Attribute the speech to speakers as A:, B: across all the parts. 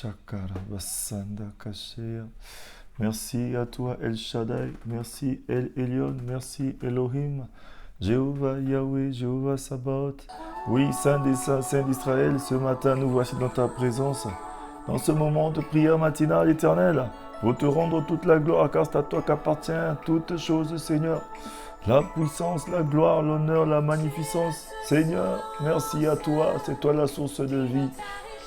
A: Shakarabasanda Kashea. Merci à toi El Shaddai, merci El Elyon, merci Elohim, Jéhovah Yahweh, Jéhovah Sabaoth. Oui, Saint des Saints, Saint d'Israël, ce matin nous voici dans ta présence, dans ce moment de prière matinale éternelle, pour te rendre toute la gloire, car c'est à toi qu'appartient toute chose, Seigneur. La puissance, la gloire, l'honneur, la magnificence. Seigneur, merci à toi, c'est toi la source de vie.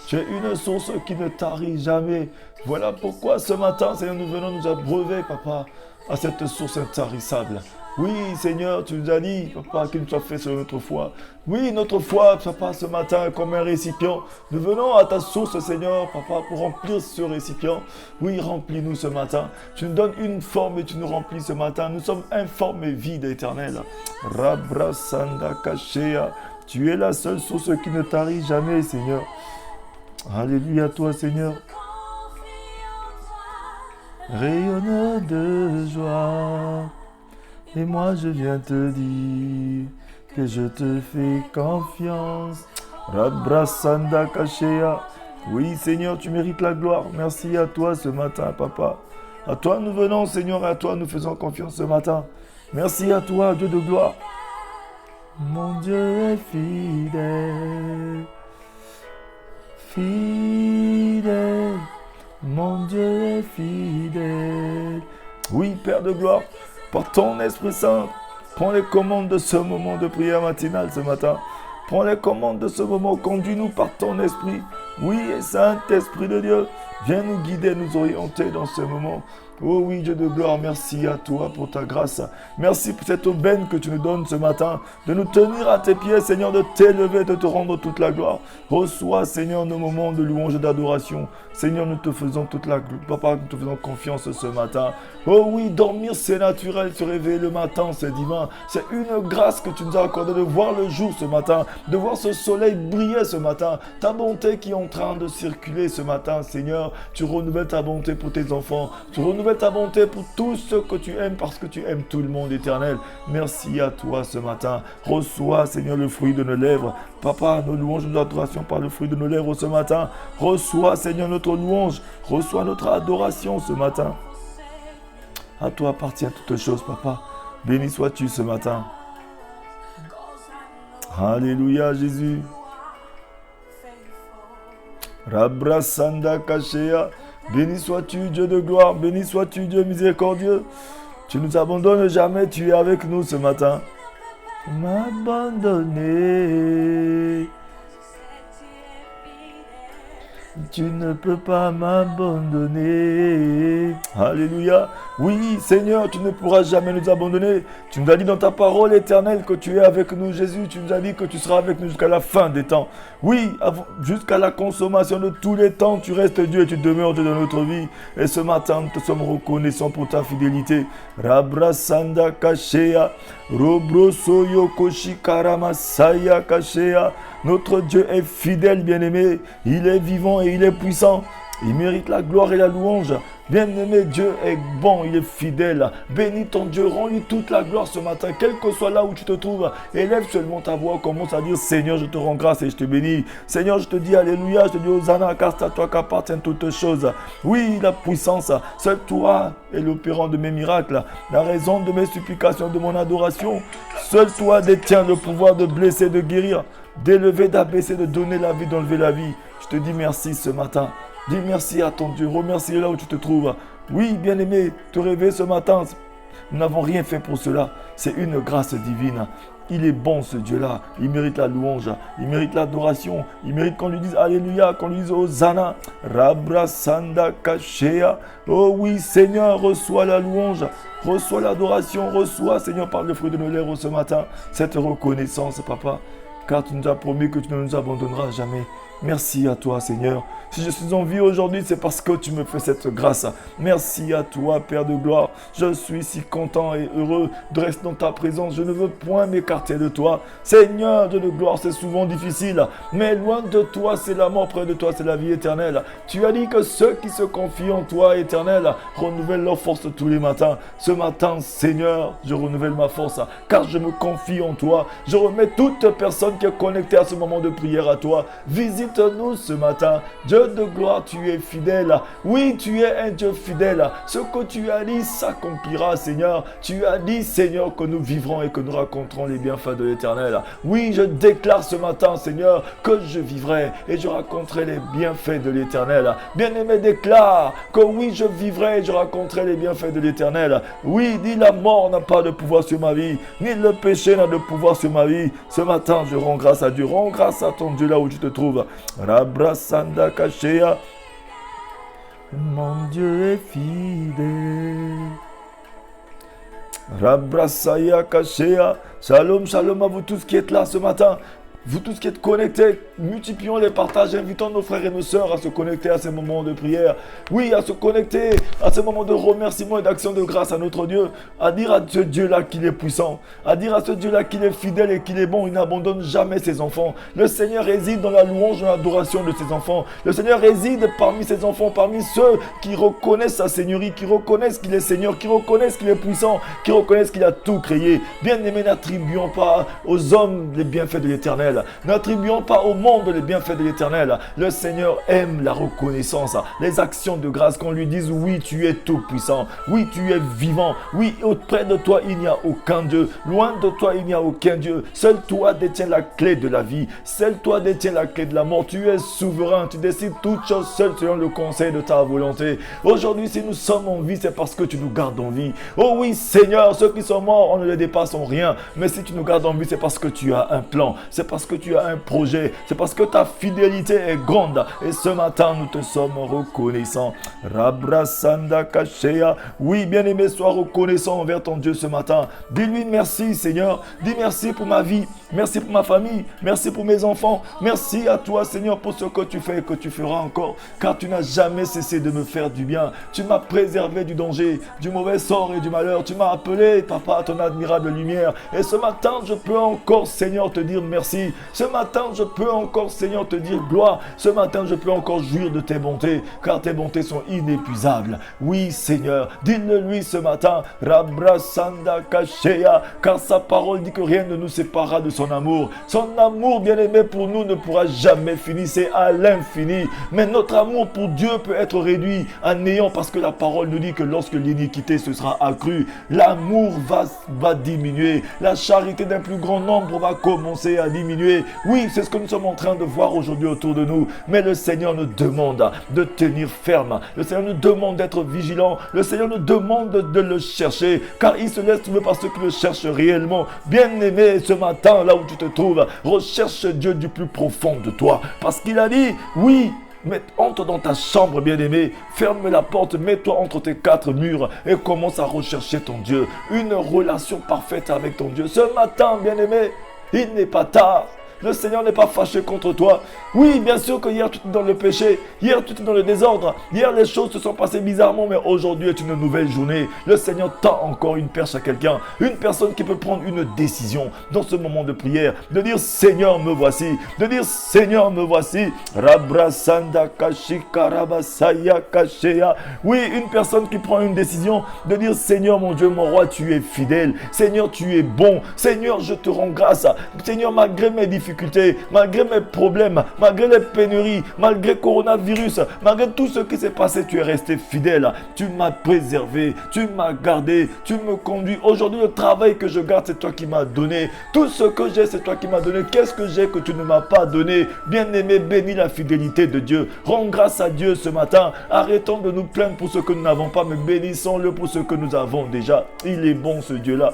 A: Tu es une source qui ne tarit jamais. Voilà pourquoi ce matin, Seigneur, nous venons nous abreuver, Papa, à cette source intarissable. Oui, Seigneur, tu nous as dit, Papa, qu'il nous soit fait sur notre foi. Oui, notre foi, Papa, ce matin, comme un récipient. Nous venons à ta source, Seigneur, Papa, pour remplir ce récipient. Oui, remplis-nous ce matin. Tu nous donnes une forme et tu nous remplis ce matin. Nous sommes informes et vides, éternels. Rabrasanda Kashea. Tu es la seule source qui ne tarit jamais, Seigneur. Alléluia à toi, Seigneur. Rayonneur de joie. Et moi je viens te dire que je te fais confiance. Rabrasanda Kashea. Oui, Seigneur, tu mérites la gloire. Merci à toi ce matin, Papa. À toi nous venons, Seigneur, et à toi nous faisons confiance ce matin. Merci à toi, Dieu de gloire. Mon Dieu est fidèle. Fidèle. Mon Dieu est fidèle. Oui, Père de gloire. Par ton Esprit Saint, prends les commandes de ce moment de prière matinale ce matin. Prends les commandes de ce moment, conduis-nous par ton Esprit. Oui, et Saint-Esprit de Dieu, viens nous guider, nous orienter dans ce moment. Oh oui, Dieu de gloire, merci à toi pour ta grâce. Merci pour cette aubaine que tu nous donnes ce matin, de nous tenir à tes pieds, Seigneur, de t'élever, de te rendre toute la gloire. Reçois, Seigneur, nos moments de louange et d'adoration. Seigneur, nous te faisons toute la gloire. Papa, nous te faisons confiance ce matin. Oh oui, dormir c'est naturel, se réveiller le matin c'est divin. C'est une grâce que tu nous as accordée de voir le jour ce matin, de voir ce soleil briller ce matin. Ta bonté qui est en train de circuler ce matin, Seigneur. Tu renouvelles ta bonté pour tes enfants. Tu renouvelles ta bonté pour tous ceux que tu aimes parce que tu aimes tout le monde éternel. Merci à toi ce matin. Reçois, Seigneur, le fruit de nos lèvres. Papa, nos louanges, nos adorations par le fruit de nos lèvres ce matin. Reçois, Seigneur, notre louange. Reçois notre adoration ce matin. À toi appartient toutes choses, Papa. Béni sois-tu ce matin. Alléluia, Jésus. Rabrasanda Kashea. Béni sois-tu, Dieu de gloire. Béni sois-tu, Dieu miséricordieux. Tu ne nous abandonnes jamais, tu es avec nous ce matin. M'abandonner. Tu ne peux pas m'abandonner. Alléluia. Oui, Seigneur, tu ne pourras jamais nous abandonner. Tu nous as dit dans ta parole éternelle que tu es avec nous, Jésus. Tu nous as dit que tu seras avec nous jusqu'à la fin des temps. Oui, jusqu'à la consommation de tous les temps, tu restes Dieu et tu demeures Dieu dans notre vie. Et ce matin, nous te sommes reconnaissants pour ta fidélité. Rabrasanda Kashea. Robroso Yokoshi Karamasaya Kashea. Notre Dieu est fidèle, bien-aimé. Il est vivant et il est puissant. Il mérite la gloire et la louange. Bien-aimé, Dieu est bon, il est fidèle. Bénis ton Dieu, rends-lui toute la gloire ce matin, quel que soit là où tu te trouves. Élève seulement ta voix, commence à dire Seigneur, je te rends grâce et je te bénis. Seigneur, je te dis Alléluia, je te dis Hosanna, car c'est à toi qu'appartiennent toutes choses. Oui, la puissance, seul toi est l'opérant de mes miracles, la raison de mes supplications, de mon adoration. Seul toi détiens le pouvoir de blesser, de guérir, d'élever, d'abaisser, de donner la vie, d'enlever la vie. Je te dis merci ce matin. Dis merci à ton Dieu, remercie là où tu te trouves. Oui, bien-aimé, te réveiller ce matin, nous n'avons rien fait pour cela. C'est une grâce divine. Il est bon ce Dieu-là, il mérite la louange, il mérite l'adoration, il mérite qu'on lui dise Alléluia, qu'on lui dise Hosanna, Rabrasanda Kashea. Oh oui, Seigneur, reçois la louange, reçois l'adoration, reçois, Seigneur, par le fruit de nos lèvres ce matin, cette reconnaissance, Papa, car tu nous as promis que tu ne nous abandonneras jamais. Merci à toi, Seigneur. Si je suis en vie aujourd'hui, c'est parce que tu me fais cette grâce. Merci à toi, Père de gloire. Je suis si content et heureux de rester dans ta présence. Je ne veux point m'écarter de toi. Seigneur, Dieu de gloire, c'est souvent difficile. Mais loin de toi, c'est la mort. Près de toi, c'est la vie éternelle. Tu as dit que ceux qui se confient en toi, éternel, renouvellent leur force tous les matins. Ce matin, Seigneur, je renouvelle ma force, car je me confie en toi. Je remets toute personne qui est connectée à ce moment de prière à toi. Visite Écoute-nous ce matin. Dieu de gloire, tu es fidèle. Oui, tu es un Dieu fidèle. Ce que tu as dit s'accomplira, Seigneur. Tu as dit, Seigneur, que nous vivrons et que nous raconterons les bienfaits de l'Éternel. Oui, je déclare ce matin, Seigneur, que je vivrai et je raconterai les bienfaits de l'Éternel. Bien-aimé, déclare que oui, je vivrai et je raconterai les bienfaits de l'Éternel. Oui, ni la mort n'a pas de pouvoir sur ma vie, ni le péché n'a de pouvoir sur ma vie. Ce matin, je rends grâce à Dieu. Rends grâce à ton Dieu là où tu te trouves. Rabrasanda Kashea. Mon Dieu est fidèle. Rabrasaya Kashea. Shalom, shalom à vous tous qui êtes là ce matin. Vous tous qui êtes connectés, multiplions les partages, invitons nos frères et nos sœurs à se connecter à ces moments de prière. Oui, à se connecter à ces moments de remerciement et d'action de grâce à notre Dieu. À dire à ce Dieu-là qu'il est puissant. À dire à ce Dieu-là qu'il est fidèle et qu'il est bon. Il n'abandonne jamais ses enfants. Le Seigneur réside dans la louange et l'adoration de ses enfants. Le Seigneur réside parmi ses enfants, parmi ceux qui reconnaissent sa seigneurie, qui reconnaissent qu'il est Seigneur, qui reconnaissent qu'il est puissant, qui reconnaissent qu'il a tout créé. Bien-aimés, n'attribuons pas aux hommes les bienfaits de l'Éternel. N'attribuons pas au monde les bienfaits de l'Éternel. Le Seigneur aime la reconnaissance, les actions de grâce, qu'on lui dise oui, tu es tout puissant, oui, tu es vivant, oui, auprès de toi il n'y a aucun Dieu, loin de toi il n'y a aucun Dieu, seul toi détiens la clé de la vie, seul toi détiens la clé de la mort, tu es souverain, tu décides toutes choses seul selon le conseil de ta volonté. Aujourd'hui, si nous sommes en vie, c'est parce que tu nous gardes en vie. Oh oui, Seigneur, ceux qui sont morts, on ne les dépasse en rien, mais si tu nous gardes en vie, c'est parce que tu as un plan, c'est parce que tu as un projet, c'est parce que ta fidélité est grande. Et ce matin, nous te sommes reconnaissants. Rabrasanda Kashea. Oui, bien-aimé, sois reconnaissant envers ton Dieu ce matin. Dis-lui merci, Seigneur. Dis merci pour ma vie. Merci pour ma famille. Merci pour mes enfants. Merci à toi, Seigneur, pour ce que tu fais et que tu feras encore. Car tu n'as jamais cessé de me faire du bien. Tu m'as préservé du danger, du mauvais sort et du malheur. Tu m'as appelé, papa, à ton admirable lumière. Et ce matin, je peux encore, Seigneur, te dire merci. Ce matin, je peux encore, Seigneur, te dire gloire. Ce matin, je peux encore jouir de tes bontés, car tes bontés sont inépuisables. Oui, Seigneur, dis-le lui ce matin. Rabrasanda Kashea, car sa parole dit que rien ne nous séparera de son amour. Son amour, bien-aimé, pour nous ne pourra jamais finir. C'est à l'infini. Mais notre amour pour Dieu peut être réduit à néant, parce que la parole nous dit que lorsque l'iniquité se sera accrue, l'amour va diminuer. La charité d'un plus grand nombre va commencer à diminuer. Oui, c'est ce que nous sommes en train de voir aujourd'hui autour de nous. Mais le Seigneur nous demande de tenir ferme. Le Seigneur nous demande d'être vigilant. Le Seigneur nous demande de le chercher, car il se laisse trouver par ceux qui le cherchent réellement. Bien-aimé, ce matin, là où tu te trouves, recherche Dieu du plus profond de toi. Parce qu'il a dit, oui, mais entre dans ta chambre, bien-aimé, ferme la porte, mets-toi entre tes quatre murs et commence à rechercher ton Dieu. Une relation parfaite avec ton Dieu. Ce matin, bien-aimé, il n'est pas tard. Le Seigneur n'est pas fâché contre toi. Oui, bien sûr que hier tu étais dans le péché. Hier tu étais dans le désordre. Hier les choses se sont passées bizarrement. Mais aujourd'hui est une nouvelle journée. Le Seigneur tend encore une perche à quelqu'un. Une personne qui peut prendre une décision dans ce moment de prière. De dire Seigneur me voici. De dire Seigneur me voici. Rabrasanda Kashikarabasaya Kashea. Oui, une personne qui prend une décision. De dire Seigneur mon Dieu, mon roi, tu es fidèle. Seigneur, tu es bon. Seigneur, je te rends grâce. Seigneur, malgré mes difficultés, malgré mes problèmes, malgré les pénuries, malgré le coronavirus, malgré tout ce qui s'est passé, tu es resté fidèle. Tu m'as préservé, tu m'as gardé, tu me conduis. Aujourd'hui, le travail que je garde, c'est toi qui m'as donné. Tout ce que j'ai, c'est toi qui m'as donné. Qu'est-ce que j'ai que tu ne m'as pas donné? Bien-aimé, bénis la fidélité de Dieu. Rends grâce à Dieu ce matin. Arrêtons de nous plaindre pour ce que nous n'avons pas, mais bénissons-le pour ce que nous avons déjà. Il est bon, ce Dieu-là.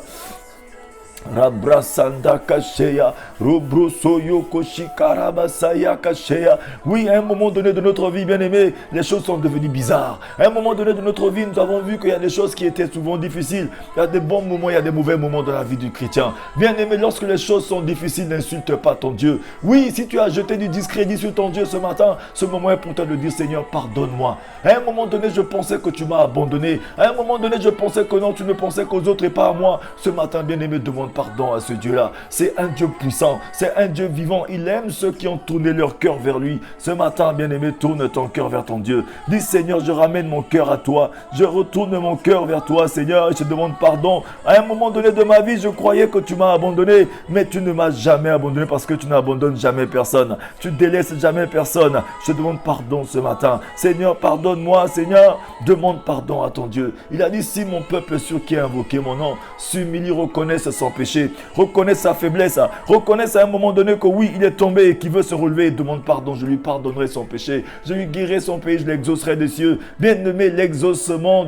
A: Rabrasanda Kashea, Robrosoyo Koshikarabasaya Kashea. Oui, à un moment donné de notre vie, bien-aimé, les choses sont devenues bizarres. À un moment donné de notre vie, nous avons vu qu'il y a des choses qui étaient souvent difficiles. Il y a des bons moments, il y a des mauvais moments dans la vie du chrétien. Bien-aimé, lorsque les choses sont difficiles, n'insulte pas ton Dieu. Oui, si tu as jeté du discrédit sur ton Dieu ce matin, ce moment est pour toi de dire Seigneur, pardonne-moi. À un moment donné, je pensais que tu m'as abandonné. À un moment donné, je pensais que non, tu ne pensais qu'aux autres et pas à moi. Ce matin, bien-aimé, demande demande pardon à ce Dieu-là. C'est un Dieu puissant, c'est un Dieu vivant. Il aime ceux qui ont tourné leur cœur vers lui. Ce matin, bien-aimé, tourne ton cœur vers ton Dieu. Dis, Seigneur, je ramène mon cœur à toi. Je retourne mon cœur vers toi, Seigneur, et je te demande pardon. À un moment donné de ma vie, je croyais que tu m'as abandonné, mais tu ne m'as jamais abandonné parce que tu n'abandonnes jamais personne. Tu délaisses jamais personne. Je te demande pardon ce matin. Seigneur, pardonne-moi, Seigneur. Demande pardon à ton Dieu. Il a dit, si mon peuple sur qui a invoqué mon nom s'humilie, reconnaisse son péché, reconnaisse sa faiblesse, reconnaisse à un moment donné que oui, il est tombé et qu'il veut se relever et demande pardon, je lui pardonnerai son péché. Je lui guérirai son pays, je l'exaucerai des cieux. Bien-aimé, l'exaucement,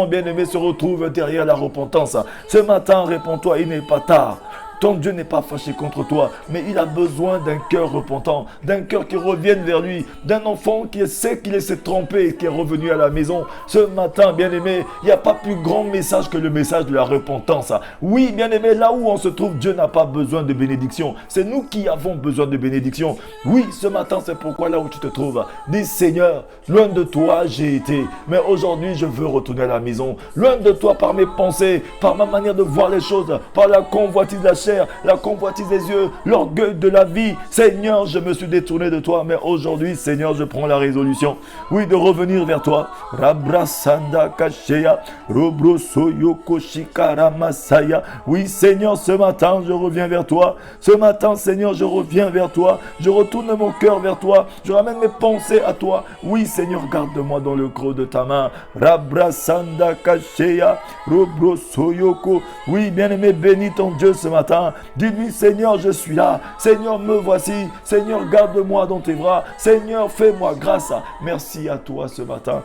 A: bien-aimé, se retrouve derrière la repentance. Ce matin, réponds-toi, il n'est pas tard. Ton Dieu n'est pas fâché contre toi, mais il a besoin d'un cœur repentant, d'un cœur qui revienne vers lui, d'un enfant qui sait qu'il s'est trompé et qui est revenu à la maison. Ce matin, bien-aimé, il n'y a pas plus grand message que le message de la repentance. Oui, bien-aimé, là où on se trouve, Dieu n'a pas besoin de bénédiction. C'est nous qui avons besoin de bénédiction. Oui, ce matin, c'est pourquoi là où tu te trouves, dis, Seigneur, loin de toi j'ai été, mais aujourd'hui je veux retourner à la maison. Loin de toi par mes pensées, par ma manière de voir les choses, par la convoitise de la chair, la convoitise des yeux, l'orgueil de la vie. Seigneur, je me suis détourné de toi, mais aujourd'hui, Seigneur, je prends la résolution, oui, de revenir vers toi. Rabrasanda Kasheya, Robrosoyoko Shikara Masaya. Oui, Seigneur, ce matin, je reviens vers toi. Ce matin, Seigneur, je reviens vers toi. Je retourne mon cœur vers toi. Je ramène mes pensées à toi. Oui, Seigneur, garde-moi dans le creux de ta main. Rabrasanda Kasheya, Robrosoyoko. Oui, bien-aimé, bénis ton Dieu ce matin. Dis-lui, Seigneur, je suis là. Seigneur, me voici. Seigneur, garde-moi dans tes bras. Seigneur, fais-moi grâce. Merci à toi ce matin.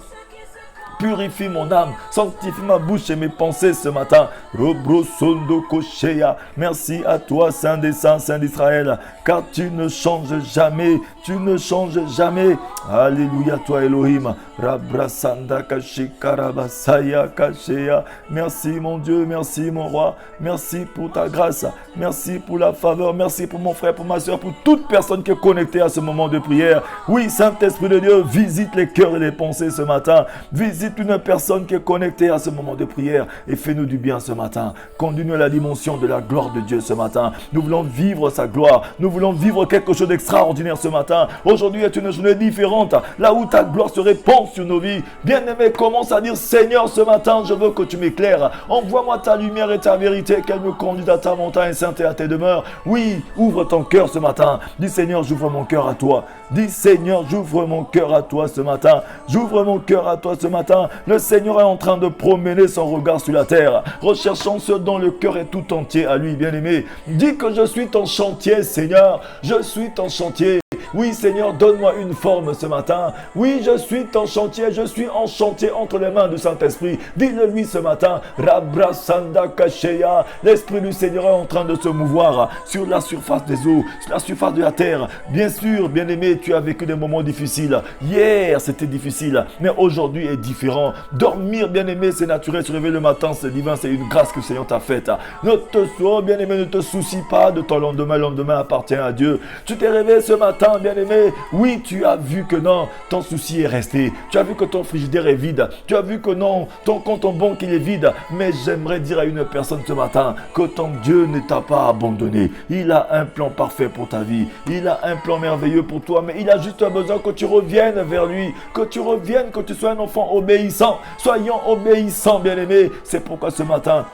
A: Purifie mon âme, sanctifie ma bouche et mes pensées ce matin. Robrosondo Kosheya. Merci à toi, Saint des Saints, Saint d'Israël, car tu ne changes jamais, tu ne changes jamais. Alléluia, toi Elohim. Rabrasanda Kashikarabasaya Kasheya. Merci mon Dieu, merci mon roi, merci pour ta grâce, merci pour la faveur, merci pour mon frère, pour ma soeur, pour toute personne qui est connectée à ce moment de prière. Oui, Saint-Esprit de Dieu, visite les cœurs et les pensées ce matin. Visite une personne qui est connectée à ce moment de prière et fais-nous du bien ce matin. Conduis-nous à la dimension de la gloire de Dieu ce matin. Nous voulons vivre sa gloire. Nous voulons vivre quelque chose d'extraordinaire ce matin. Aujourd'hui est une journée différente, là où ta gloire se répand sur nos vies. Bien-aimé, commence à dire, Seigneur, ce matin, je veux que tu m'éclaires. Envoie-moi ta lumière et ta vérité, qu'elle me conduise à ta montagne sainte et à tes demeures. Oui, ouvre ton cœur ce matin. Dis, Seigneur, j'ouvre mon cœur à toi. Dis, Seigneur, j'ouvre mon cœur à toi ce matin. J'ouvre mon cœur à toi ce matin. Le Seigneur est en train de promener son regard sur la terre, recherchant ce dont le cœur est tout entier à lui, bien-aimé. Dis que je suis ton chantier, Seigneur. Je suis ton chantier. Oui, Seigneur, donne-moi une forme ce matin. Oui, je suis ton chantier. Je suis en chantier entre les mains du Saint-Esprit. Dis-le lui ce matin. Rabrasanda Kasheya. L'Esprit du Seigneur est en train de se mouvoir sur la surface des eaux, sur la surface de la terre. Bien sûr, bien-aimé, tu as vécu des moments difficiles. Hier, c'était difficile, mais aujourd'hui est différent. Dormir, bien-aimé, c'est naturel. Se réveiller le matin, c'est divin. C'est une grâce que le Seigneur t'a faite. Ne te sois, bien-aimé, ne te soucie pas de ton lendemain. Le lendemain appartient à Dieu. Tu t'es réveillé ce matin, bien-aimé. Oui, tu as vu que non, ton souci est resté. Tu as vu que ton frigidaire est vide. Tu as vu que non, ton compte en banque il est vide. Mais j'aimerais dire à une personne ce matin que ton Dieu ne t'a pas abandonné. Il a un plan parfait pour ta vie. Il a un plan merveilleux pour toi. Mais il a juste besoin que tu reviennes vers lui. Que tu reviennes, que tu sois un enfant obéissant. Soyons obéissants, bien-aimés. C'est pourquoi ce matin,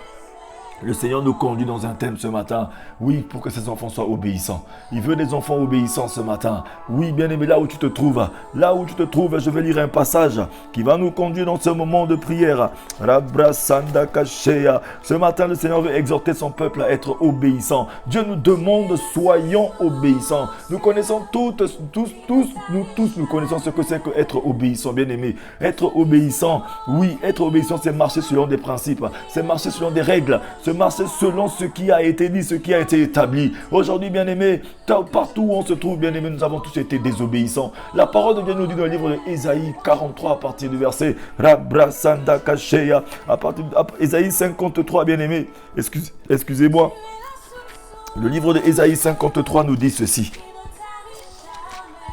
A: le Seigneur nous conduit dans un thème ce matin. Oui, pour que ses enfants soient obéissants. Il veut des enfants obéissants ce matin. Oui, bien-aimé, là où tu te trouves, je vais lire un passage qui va nous conduire dans ce moment de prière. Rabrasanda Kasheya. Ce matin, le Seigneur veut exhorter son peuple à être obéissant. Dieu nous demande, soyons obéissants. Nous connaissons nous connaissons ce que c'est que être obéissant, bien-aimé. Être obéissant, oui, être obéissant, c'est marcher selon des principes, c'est marcher selon des règles, se marcher selon ce qui a été dit, ce qui a été établi. Aujourd'hui, bien-aimés, partout où on se trouve, bien-aimés, nous avons tous été désobéissants. La parole de Dieu nous dit dans le livre de Ésaïe 43, à partir du verset Rabrasanda Kasheya, à partir d'Ésaïe 53, bien-aimés, excusez-moi. Le livre de Ésaïe 53 nous dit ceci.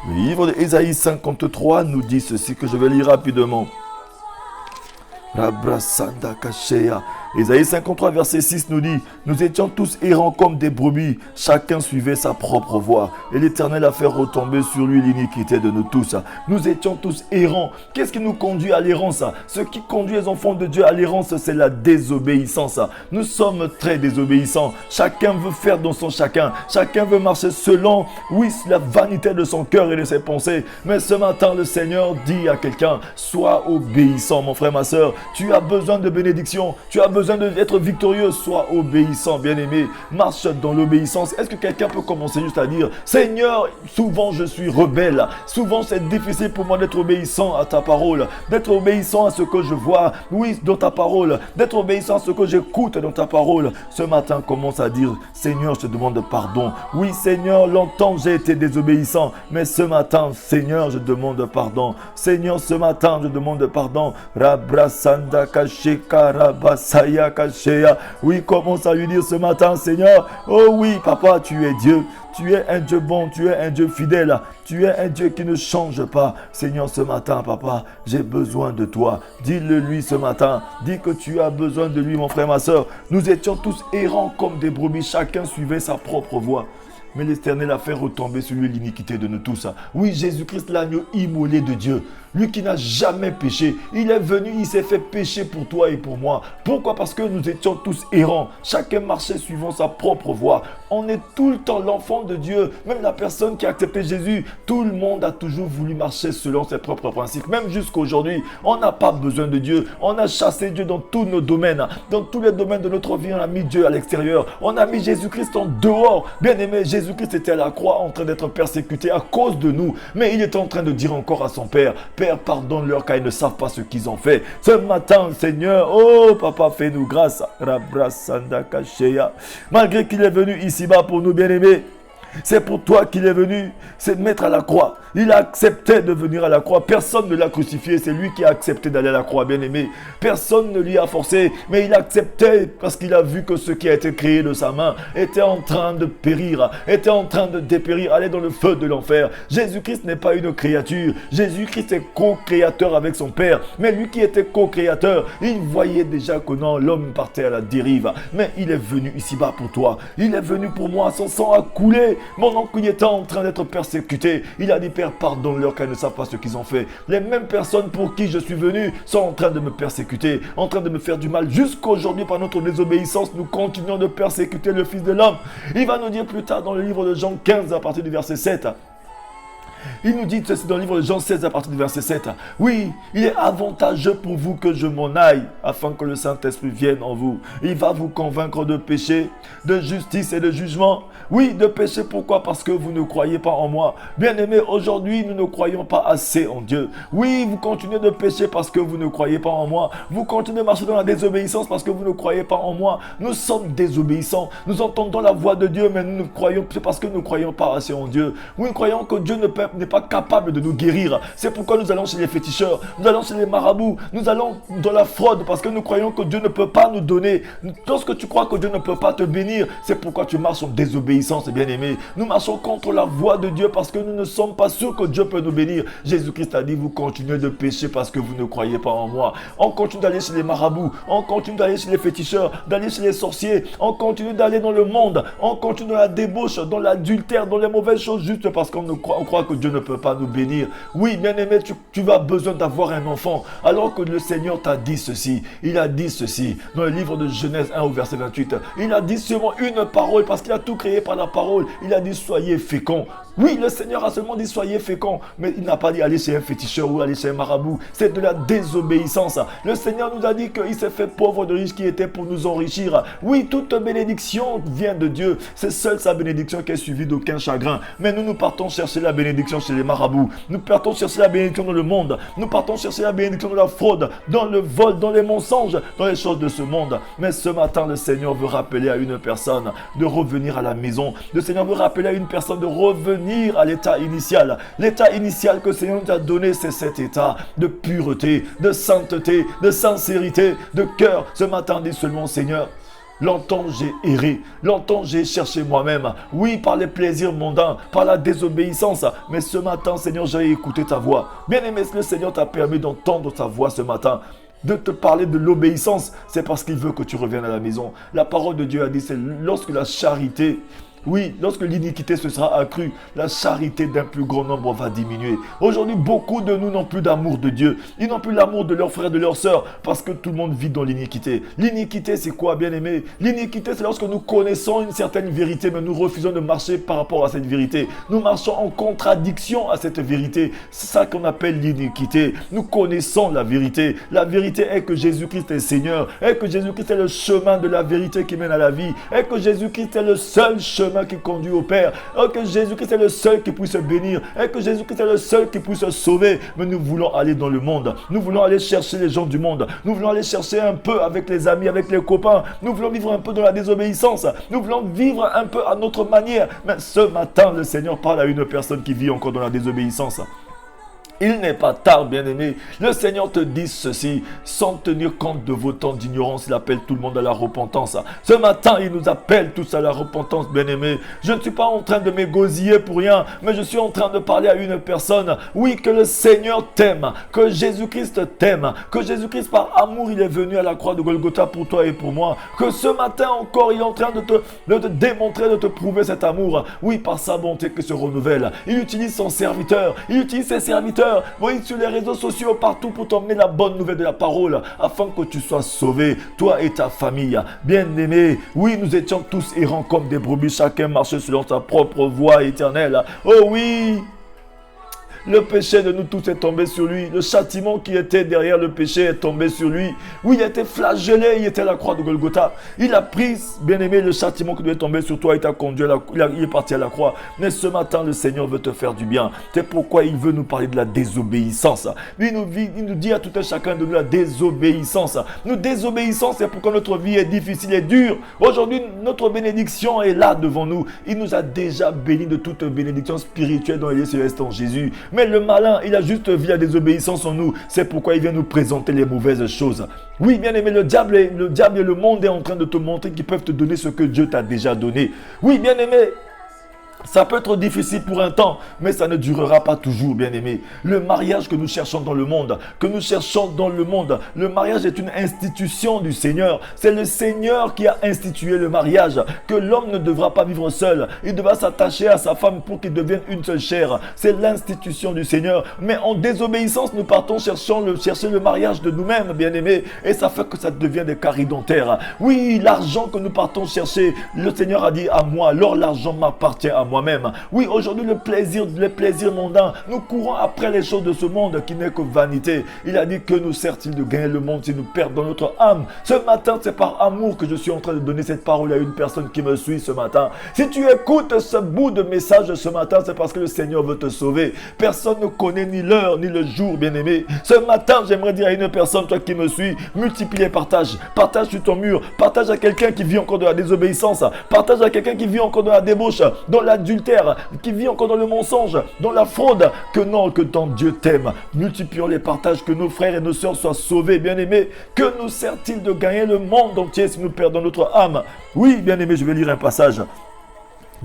A: Le livre de Ésaïe 53 nous dit ceci, que je vais lire rapidement. Rabrasanda Kasheya. Ésaïe 53, verset 6 nous dit, nous étions tous errants comme des brebis, chacun suivait sa propre voie. Et l'Éternel a fait retomber sur lui l'iniquité de nous tous. Nous étions tous errants. Qu'est-ce qui nous conduit à l'errance? Ce qui conduit les enfants de Dieu à l'errance, c'est la désobéissance. Nous sommes très désobéissants. Chacun veut faire dans son chacun. Chacun veut marcher selon, oui, la vanité de son cœur et de ses pensées. Mais ce matin, le Seigneur dit à quelqu'un, sois obéissant, mon frère, ma soeur. Tu as besoin de bénédiction. Tu as besoin d'être victorieux. Sois obéissant, bien-aimé. Marche dans l'obéissance. Est-ce que quelqu'un peut commencer juste à dire, Seigneur, souvent je suis rebelle. Souvent c'est difficile pour moi d'être obéissant à ta parole. D'être obéissant à ce que je vois, oui, dans ta parole. D'être obéissant à ce que j'écoute dans ta parole. Ce matin, commence à dire, Seigneur, je te demande pardon. Oui, Seigneur, longtemps j'ai été désobéissant. Mais ce matin, Seigneur, je demande pardon. Seigneur, ce matin, je demande pardon. Rabrasanda kasheka rabasaya kashea. Oui, commence à lui dire ce matin, Seigneur. Oh oui, papa, tu es Dieu. Tu es un Dieu bon, tu es un Dieu fidèle. Tu es un Dieu qui ne change pas. Seigneur, ce matin, papa, j'ai besoin de toi. Dis-le lui ce matin. Dis que tu as besoin de lui, mon frère, ma soeur. Nous étions tous errants comme des brebis. Chacun suivait sa propre voie. Mais l'Éternel a fait retomber sur lui l'iniquité de nous tous. Oui, Jésus-Christ, l'agneau immolé de Dieu. Lui qui n'a jamais péché. Il est venu, il s'est fait pécher pour toi et pour moi. Pourquoi? Parce que nous étions tous errants. Chacun marchait suivant sa propre voie. On est tout le temps l'enfant de Dieu. Même la personne qui a accepté Jésus, tout le monde a toujours voulu marcher selon ses propres principes. Même jusqu'à aujourd'hui, on n'a pas besoin de Dieu. On a chassé Dieu dans tous nos domaines. Dans tous les domaines de notre vie, on a mis Dieu à l'extérieur. On a mis Jésus-Christ en dehors. Bien aimé, Jésus-Christ était à la croix en train d'être persécuté à cause de nous. Mais il est en train de dire encore à son Père, Père, pardonne-leur car ils ne savent pas ce qu'ils ont fait. Ce matin, Seigneur, oh papa, fais-nous grâce. Malgré qu'il est venu ici-bas pour nous, bien-aimés, c'est pour toi qu'il est venu, c'est mettre à la croix. Il a accepté de venir à la croix. Personne ne l'a crucifié. C'est lui qui a accepté d'aller à la croix, bien-aimé. Personne ne lui a forcé, mais il a accepté parce qu'il a vu que ce qui a été créé de sa main était en train de périr, était en train de dépérir, aller dans le feu de l'enfer. Jésus-Christ n'est pas une créature. Jésus-Christ est co-créateur avec son Père. Mais lui qui était co-créateur, il voyait déjà que non, l'homme partait à la dérive. Mais il est venu ici-bas pour toi. Il est venu pour moi. Son sang a coulé. Mon oncle il était en train d'être persécuté. Il a dit, Père, pardonne-leur car ils ne savent pas ce qu'ils ont fait. Les mêmes personnes pour qui je suis venu sont en train de me persécuter, en train de me faire du mal. Jusqu'aujourd'hui, par notre désobéissance, nous continuons de persécuter le Fils de l'homme. Il va nous dire plus tard dans le livre de Jean 15 à partir du verset 7. Il nous dit ceci dans le livre de Jean 16 à partir du verset 7. Oui, il est avantageux pour vous que je m'en aille, afin que le Saint-Esprit vienne en vous. Il va vous convaincre de péché, de justice et de jugement. Oui, de péché, pourquoi? Parce que vous ne croyez pas en moi. Bien-aimés, aujourd'hui, nous ne croyons pas assez en Dieu. Oui, vous continuez de pécher parce que vous ne croyez pas en moi. Vous continuez de marcher dans la désobéissance parce que vous ne croyez pas en moi. Nous sommes désobéissants. Nous entendons la voix de Dieu, mais nous ne croyons, c'est parce que nous ne croyons pas assez en Dieu. Oui, nous croyons que Dieu n'est pas capable de nous guérir. C'est pourquoi nous allons chez les féticheurs, nous allons chez les marabouts, nous allons dans la fraude parce que nous croyons que Dieu ne peut pas nous donner. Lorsque tu crois que Dieu ne peut pas te bénir, c'est pourquoi tu marches en désobéissance, bien-aimé. Nous marchons contre la voix de Dieu parce que nous ne sommes pas sûrs que Dieu peut nous bénir. Jésus-Christ a dit, vous continuez de pécher parce que vous ne croyez pas en moi. On continue d'aller chez les marabouts, on continue d'aller chez les féticheurs, d'aller chez les sorciers, on continue d'aller dans le monde, on continue dans la débauche, dans l'adultère, dans les mauvaises choses juste parce qu'on croit que Dieu ne peut pas nous bénir. Oui, bien-aimé, tu as besoin d'avoir un enfant alors que le Seigneur t'a dit ceci. Il a dit ceci dans le livre de Genèse 1 au verset 28. Il a dit seulement une parole parce qu'il a tout créé par la parole. Il a dit soyez féconds. Oui, le Seigneur a seulement dit soyez féconds, mais il n'a pas dit aller chez un féticheur ou aller chez un marabout. C'est de la désobéissance. Le Seigneur nous a dit qu'il s'est fait pauvre de riche qui était pour nous enrichir. Oui, toute bénédiction vient de Dieu. C'est seule sa bénédiction qui est suivie d'aucun chagrin. Mais nous partons chercher la bénédiction chez les marabouts. Nous partons chercher la bénédiction dans le monde. Nous partons chercher la bénédiction dans la fraude, dans le vol, dans les mensonges, dans les choses de ce monde. Mais ce matin, le Seigneur veut rappeler à une personne de revenir à la maison. Le Seigneur veut rappeler à une personne de revenir à l'état initial. L'état initial que le Seigneur nous a donné, c'est cet état de pureté, de sainteté, de sincérité, de cœur. Ce matin, dit seulement, Seigneur, longtemps j'ai erré, longtemps j'ai cherché moi-même, oui, par les plaisirs mondains, par la désobéissance, mais ce matin, Seigneur, j'ai écouté ta voix. Bien-aimé, le Seigneur t'a permis d'entendre ta voix ce matin. de te parler de l'obéissance, c'est parce qu'il veut que tu reviennes à la maison. La parole de Dieu a dit, c'est lorsque la charité... Oui, lorsque l'iniquité se sera accrue, la charité d'un plus grand nombre va diminuer. Aujourd'hui, beaucoup de nous n'ont plus d'amour de Dieu. Ils n'ont plus l'amour de leurs frères et de leurs sœurs parce que tout le monde vit dans l'iniquité. L'iniquité, c'est quoi, bien-aimé? L'iniquité, c'est lorsque nous connaissons une certaine vérité, mais nous refusons de marcher par rapport à cette vérité. Nous marchons en contradiction à cette vérité. C'est ça qu'on appelle l'iniquité. Nous connaissons la vérité. La vérité est que Jésus-Christ est Seigneur, est que Jésus-Christ est le chemin de la vérité qui mène à la vie, est que Jésus-Christ est le seul chemin qui conduit au Père, et que Jésus-Christ est le seul qui puisse bénir, et que Jésus-Christ est le seul qui puisse sauver. Mais nous voulons aller dans le monde, nous voulons aller chercher les gens du monde, nous voulons aller chercher un peu avec les amis, avec les copains, nous voulons vivre un peu dans la désobéissance, nous voulons vivre un peu à notre manière. Mais ce matin, le Seigneur parle à une personne qui vit encore dans la désobéissance. Il n'est pas tard, bien-aimé. Le Seigneur te dit ceci, sans tenir compte de vos temps d'ignorance, il appelle tout le monde à la repentance. Ce matin, il nous appelle tous à la repentance, bien-aimé. Je ne suis pas en train de m'égosiller pour rien, mais je suis en train de parler à une personne. Oui, que le Seigneur t'aime, que Jésus-Christ t'aime, que Jésus-Christ par amour, il est venu à la croix de Golgotha pour toi et pour moi. Que ce matin encore, il est en train de te démontrer, de te prouver cet amour. Oui, par sa bonté qui se renouvelle. Il utilise son serviteur, il utilise ses serviteurs. Oui, sur les réseaux sociaux, partout pour t'emmener la bonne nouvelle de la parole, afin que tu sois sauvé, toi et ta famille. Bien-aimé, oui, nous étions tous errants comme des brebis, chacun marchait selon sa propre voie éternelle. Oh oui! Le péché de nous tous est tombé sur lui. Le châtiment qui était derrière le péché est tombé sur lui. Oui, il a été flagellé, il était à la croix de Golgotha. Il a pris, bien-aimé, le châtiment qui devait tomber sur toi. Il t'a conduit, il est parti à la croix. Mais ce matin, le Seigneur veut te faire du bien. C'est pourquoi il veut nous parler de la désobéissance. Il nous dit à tout un chacun de nous la désobéissance. Nous désobéissons, c'est pourquoi notre vie est difficile et dure. Aujourd'hui, notre bénédiction est là devant nous. Il nous a déjà bénis de toute bénédiction spirituelle dans les lieux célestes en Jésus. Mais le malin, il a juste vu la désobéissance en nous. C'est pourquoi il vient nous présenter les mauvaises choses. Oui, bien aimé, le diable et le monde est en train de te montrer qu'ils peuvent te donner ce que Dieu t'a déjà donné. Oui, bien aimé. Ça peut être difficile pour un temps, mais ça ne durera pas toujours, bien-aimé. Le mariage que nous cherchons dans le monde, le mariage est une institution du Seigneur. C'est le Seigneur qui a institué le mariage, que l'homme ne devra pas vivre seul. Il devra s'attacher à sa femme pour qu'ils deviennent une seule chair. C'est l'institution du Seigneur. Mais en désobéissance, nous partons chercher le mariage de nous-mêmes, bien-aimés, et ça fait que ça devient des caries dentaires. Oui, l'argent que nous partons chercher, le Seigneur a dit à moi, alors l'argent m'appartient à moi. Moi-même. Oui, aujourd'hui, les plaisirs mondains, nous courons après les choses de ce monde qui n'est que vanité. Il a dit que nous sert-il de gagner le monde si nous perdons notre âme. Ce matin, c'est par amour que je suis en train de donner cette parole à une personne qui me suit ce matin. Si tu écoutes ce bout de message ce matin, c'est parce que le Seigneur veut te sauver. Personne ne connaît ni l'heure ni le jour, bien-aimé. Ce matin, j'aimerais dire à une personne, toi qui me suis, multiplie les partages. Partage sur ton mur. Partage à quelqu'un qui vit encore de la désobéissance. Partage à quelqu'un qui vit encore de la débauche, dans l'adultère, qui vit encore dans le mensonge, dans la fraude. Que tant Dieu t'aime. Multiplions les partages, que nos frères et nos sœurs soient sauvés, bien-aimés. Que nous sert-il de gagner le monde entier si nous perdons notre âme? Oui, bien-aimés, je vais lire un passage.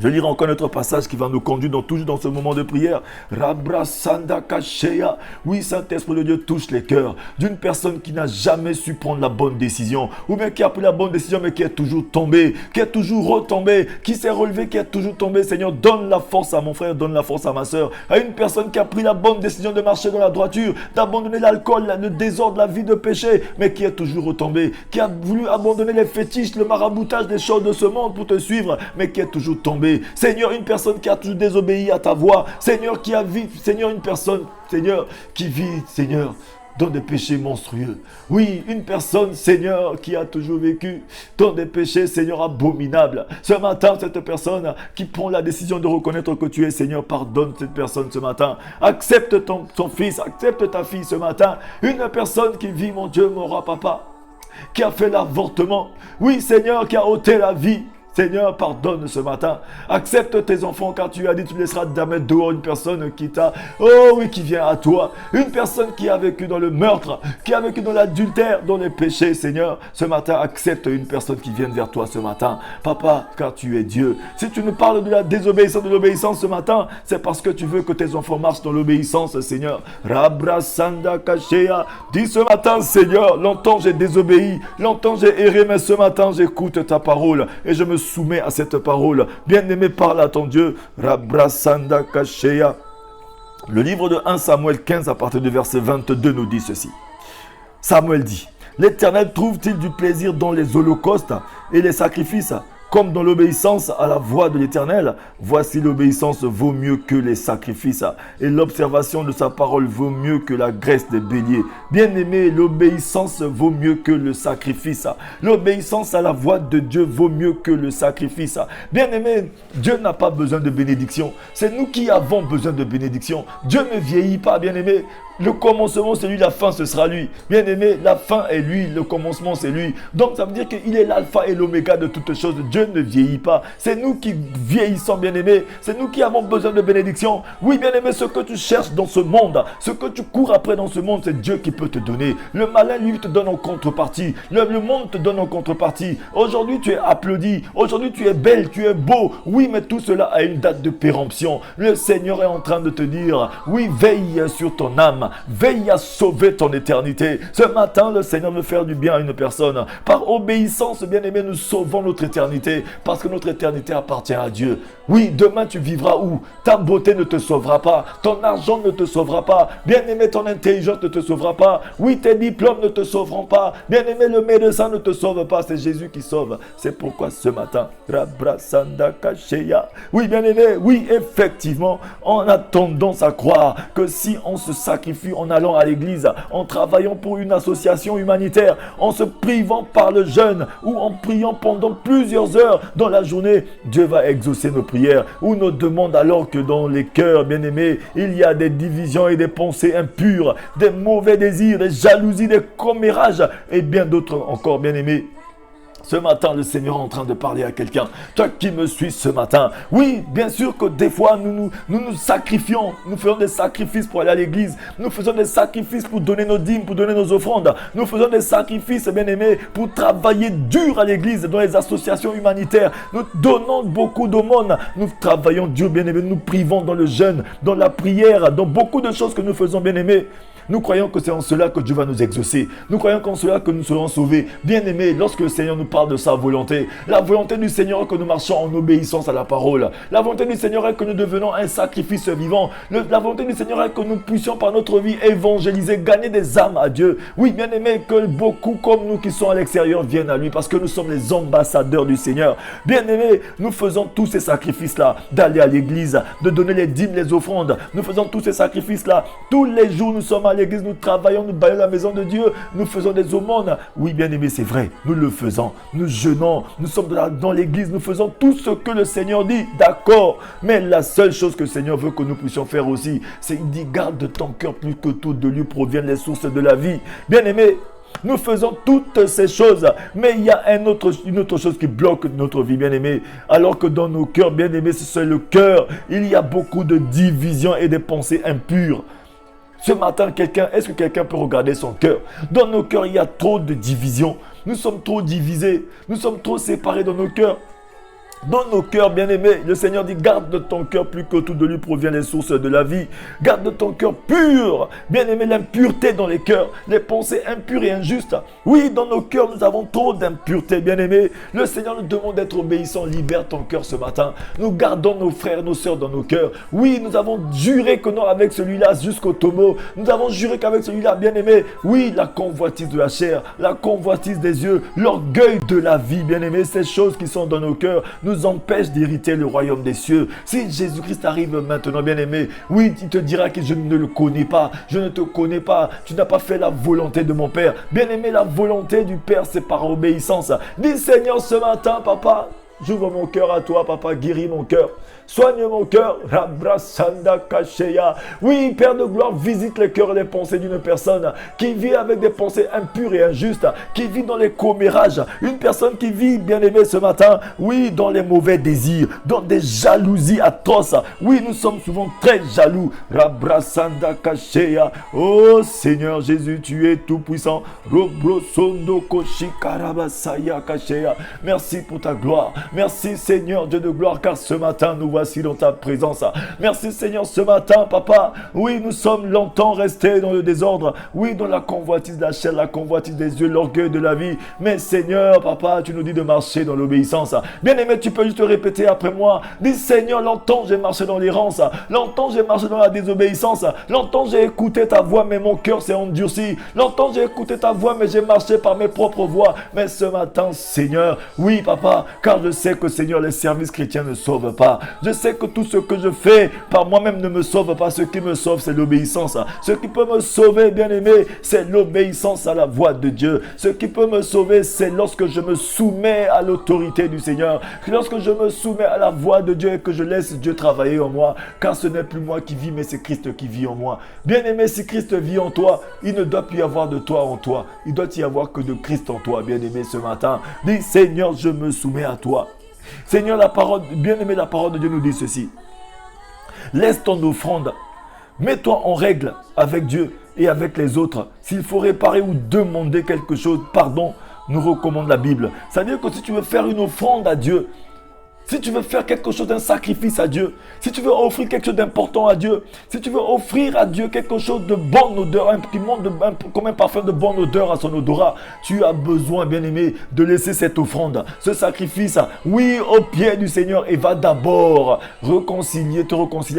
A: Je lirai encore notre passage qui va nous conduire toujours dans ce moment de prière. Rabrasanda Kasheya. Oui, Saint-Esprit de Dieu touche les cœurs d'une personne qui n'a jamais su prendre la bonne décision, ou bien qui a pris la bonne décision mais qui est toujours tombée, qui est toujours retombée, qui s'est relevée, qui est toujours tombée. Seigneur, donne la force à mon frère, donne la force à ma soeur, à une personne qui a pris la bonne décision de marcher dans la droiture, d'abandonner l'alcool, le désordre, la vie de péché, mais qui est toujours retombée, qui a voulu abandonner les fétiches, le maraboutage des choses de ce monde pour te suivre, mais qui est toujours tombée. Seigneur, une personne qui a toujours désobéi à ta voix. Seigneur, qui a vécu. Seigneur, une personne, Seigneur, qui vit, Seigneur, dans des péchés monstrueux. Oui, une personne, Seigneur, qui a toujours vécu dans des péchés, Seigneur, abominables. Ce matin, cette personne qui prend la décision de reconnaître que tu es, Seigneur, pardonne cette personne ce matin. Accepte ton fils, accepte ta fille ce matin. Une personne qui vit, mon Dieu, mon roi, papa, qui a fait l'avortement. Oui, Seigneur, qui a ôté la vie. Seigneur, pardonne ce matin. Accepte tes enfants car tu as dit tu laisseras jamais dehors une personne qui t'a... Oh oui, qui vient à toi. Une personne qui a vécu dans le meurtre, qui a vécu dans l'adultère, dans les péchés, Seigneur. Ce matin, accepte une personne qui vienne vers toi ce matin. Papa, car tu es Dieu. Si tu nous parles de la désobéissance, de l'obéissance ce matin, c'est parce que tu veux que tes enfants marchent dans l'obéissance, Seigneur. Rabrasanda Kashea. Dis ce matin, Seigneur, longtemps j'ai désobéi, longtemps j'ai erré, mais ce matin j'écoute ta parole et je me soumets à cette parole. Bien-aimé, parle à ton Dieu. Rabrasanda Kashea. Le livre de 1 Samuel 15 à partir du verset 22 nous dit ceci. Samuel dit, l'Éternel trouve-t-il du plaisir dans les holocaustes et les sacrifices comme dans l'obéissance à la voix de l'Éternel? Voici l'obéissance vaut mieux que les sacrifices et l'observation de sa parole vaut mieux que la graisse des béliers. Bien-aimé, l'obéissance vaut mieux que le sacrifice. L'obéissance à la voix de Dieu vaut mieux que le sacrifice. Bien-aimé, Dieu n'a pas besoin de bénédiction. C'est nous qui avons besoin de bénédiction. Dieu ne vieillit pas, bien-aimé. Le commencement, c'est lui, la fin, ce sera lui. Bien-aimé, la fin est lui, le commencement, c'est lui. Donc, ça veut dire qu'il est l'alpha et l'oméga de toutes choses. Dieu ne vieillit pas. C'est nous qui vieillissons, bien-aimé. C'est nous qui avons besoin de bénédiction. Oui, bien-aimé, ce que tu cherches dans ce monde, ce que tu cours après dans ce monde, c'est Dieu qui peut te donner. Le malin, lui, te donne en contrepartie. Le monde te donne en contrepartie. Aujourd'hui, tu es applaudi. Aujourd'hui, tu es belle, tu es beau. Oui, mais tout cela a une date de péremption. Le Seigneur est en train de te dire, oui, veille sur ton âme. Veille à sauver ton éternité. Ce matin, le Seigneur veut faire du bien à une personne. Par obéissance, bien-aimé, nous sauvons notre éternité. Parce que notre éternité appartient à Dieu. Oui, demain tu vivras où? Ta beauté ne te sauvera pas. Ton argent ne te sauvera pas. Bien-aimé, ton intelligence ne te sauvera pas. Oui, tes diplômes ne te sauveront pas. Bien-aimé, le médecin ne te sauve pas. C'est Jésus qui sauve. C'est pourquoi ce matin, oui, bien-aimé, oui, effectivement, on a tendance à croire que si on se sacrifie en allant à l'église, en travaillant pour une association humanitaire, en se privant par le jeûne ou en priant pendant plusieurs heures dans la journée, Dieu va exaucer nos prières ou nos demandes, alors que dans les cœurs, bien-aimés, il y a des divisions et des pensées impures, des mauvais désirs, des jalousies, des commérages et bien d'autres encore, bien-aimés. Ce matin, le Seigneur est en train de parler à quelqu'un. Toi qui me suis ce matin. Oui, bien sûr que des fois, nous sacrifions. Nous faisons des sacrifices pour aller à l'église. Nous faisons des sacrifices pour donner nos dîmes, pour donner nos offrandes. Nous faisons des sacrifices, bien-aimés, pour travailler dur à l'église, dans les associations humanitaires. Nous donnons beaucoup d'aumônes. Nous travaillons dur, bien-aimés. Nous privons dans le jeûne, dans la prière, dans beaucoup de choses que nous faisons, bien-aimés. Nous croyons que c'est en cela que Dieu va nous exaucer. Nous croyons qu'en cela que nous serons sauvés. Bien-aimés, lorsque le Seigneur nous parle de sa volonté, la volonté du Seigneur est que nous marchions en obéissance à la parole. La volonté du Seigneur est que nous devenons un sacrifice vivant. La volonté du Seigneur est que nous puissions par notre vie évangéliser, gagner des âmes à Dieu. Oui, bien-aimés, que beaucoup comme nous qui sont à l'extérieur viennent à lui parce que nous sommes les ambassadeurs du Seigneur. Bien-aimés, nous faisons tous ces sacrifices-là, d'aller à l'église, de donner les dîmes, les offrandes. Nous faisons tous ces sacrifices-là. Tous les jours, nous sommes à l'église, nous travaillons, nous baillons la maison de Dieu, nous faisons des aumônes. Oui, bien aimé, c'est vrai, nous le faisons. Nous jeûnons, nous sommes dans l'église, nous faisons tout ce que le Seigneur dit, d'accord. Mais la seule chose que le Seigneur veut que nous puissions faire aussi, c'est qu'il dit, garde de ton cœur plus que tout, de lui proviennent les sources de la vie. Bien aimé, nous faisons toutes ces choses, mais il y a une autre chose qui bloque notre vie, bien-aimé. Alors que dans nos cœurs, bien-aimés, c'est le cœur. Il y a beaucoup de divisions et des pensées impures. Ce matin, est-ce que quelqu'un peut regarder son cœur? Dans nos cœurs, il y a trop de divisions. Nous sommes trop divisés. Nous sommes trop séparés dans nos cœurs. Dans nos cœurs, bien-aimés, le Seigneur dit, garde de ton cœur plus que tout, de lui provient les sources de la vie. Garde de ton cœur pur. Bien-aimé, l'impureté dans les cœurs, les pensées impures et injustes. Oui, dans nos cœurs, nous avons trop d'impureté, bien-aimé. Le Seigneur nous demande d'être obéissants. Libère ton cœur ce matin. Nous gardons nos frères, nos sœurs dans nos cœurs. Oui, nous avons juré que non, avec celui-là jusqu'au tombeau. Nous avons juré qu'avec celui-là, bien-aimé, oui, la convoitise de la chair, la convoitise des yeux, l'orgueil de la vie, bien-aimé, ces choses qui sont dans nos cœurs, nous empêche d'hériter le royaume des cieux. Si Jésus-Christ arrive maintenant, bien-aimé, oui, il te dira que je ne le connais pas, je ne te connais pas, tu n'as pas fait la volonté de mon Père. Bien-aimé, la volonté du Père, c'est par obéissance. Dis, Seigneur, ce matin, papa, j'ouvre mon cœur à toi, papa, guéris mon cœur. soigne mon cœur. Rabrasanda Kasheya. Oui, Père de gloire, visite les cœurs et les pensées d'une personne qui vit avec des pensées impures et injustes, qui vit dans les commérages. Une personne qui vit, bien aimé, ce matin, oui, dans les mauvais désirs, dans des jalousies atroces. Oui, nous sommes souvent très jaloux. Rabrasanda Kasheya. Oh Seigneur Jésus, tu es tout puissant. Robrosondo Koshikarabasaya Kasheya. Merci pour ta gloire. Merci Seigneur Dieu de gloire, car ce matin nous voici dans ta présence. Merci Seigneur ce matin, Papa. Oui, nous sommes longtemps restés dans le désordre. Oui, dans la convoitise de la chair, la convoitise des yeux, l'orgueil de la vie. Mais Seigneur, Papa, tu nous dis de marcher dans l'obéissance. Bien-aimé, tu peux juste répéter après moi. Dis Seigneur, longtemps j'ai marché dans l'errance. Longtemps j'ai marché dans la désobéissance. Longtemps j'ai écouté ta voix, mais mon cœur s'est endurci. Longtemps j'ai écouté ta voix, mais j'ai marché par mes propres voies. Mais ce matin, Seigneur, oui, Papa, car je sais que Seigneur, les services chrétiens ne sauvent pas. Je sais que tout ce que je fais par moi-même ne me sauve pas. Ce qui me sauve, c'est l'obéissance. Ce qui peut me sauver, bien-aimé, c'est l'obéissance à la voix de Dieu. Ce qui peut me sauver, c'est lorsque je me soumets à l'autorité du Seigneur. Lorsque je me soumets à la voix de Dieu et que je laisse Dieu travailler en moi. Car ce n'est plus moi qui vis, mais c'est Christ qui vit en moi. Bien-aimé, si Christ vit en toi, il ne doit plus y avoir de toi en toi. Il doit y avoir que de Christ en toi, bien-aimé, ce matin. Dis, Seigneur, je me soumets à toi. Seigneur, la parole, bien-aimé, la parole de Dieu nous dit ceci. Laisse ton offrande. Mets-toi en règle avec Dieu et avec les autres. S'il faut réparer ou demander quelque chose, pardon, nous recommande la Bible. C'est-à-dire que si tu veux faire une offrande à Dieu, si tu veux faire quelque chose, un sacrifice à Dieu, si tu veux offrir quelque chose d'important à Dieu, si tu veux offrir à Dieu quelque chose de bonne odeur, qui monte comme un parfum de bonne odeur à son odorat, tu as besoin, bien-aimé, de laisser cette offrande, ce sacrifice, oui, au pied du Seigneur, et va d'abord te réconcilier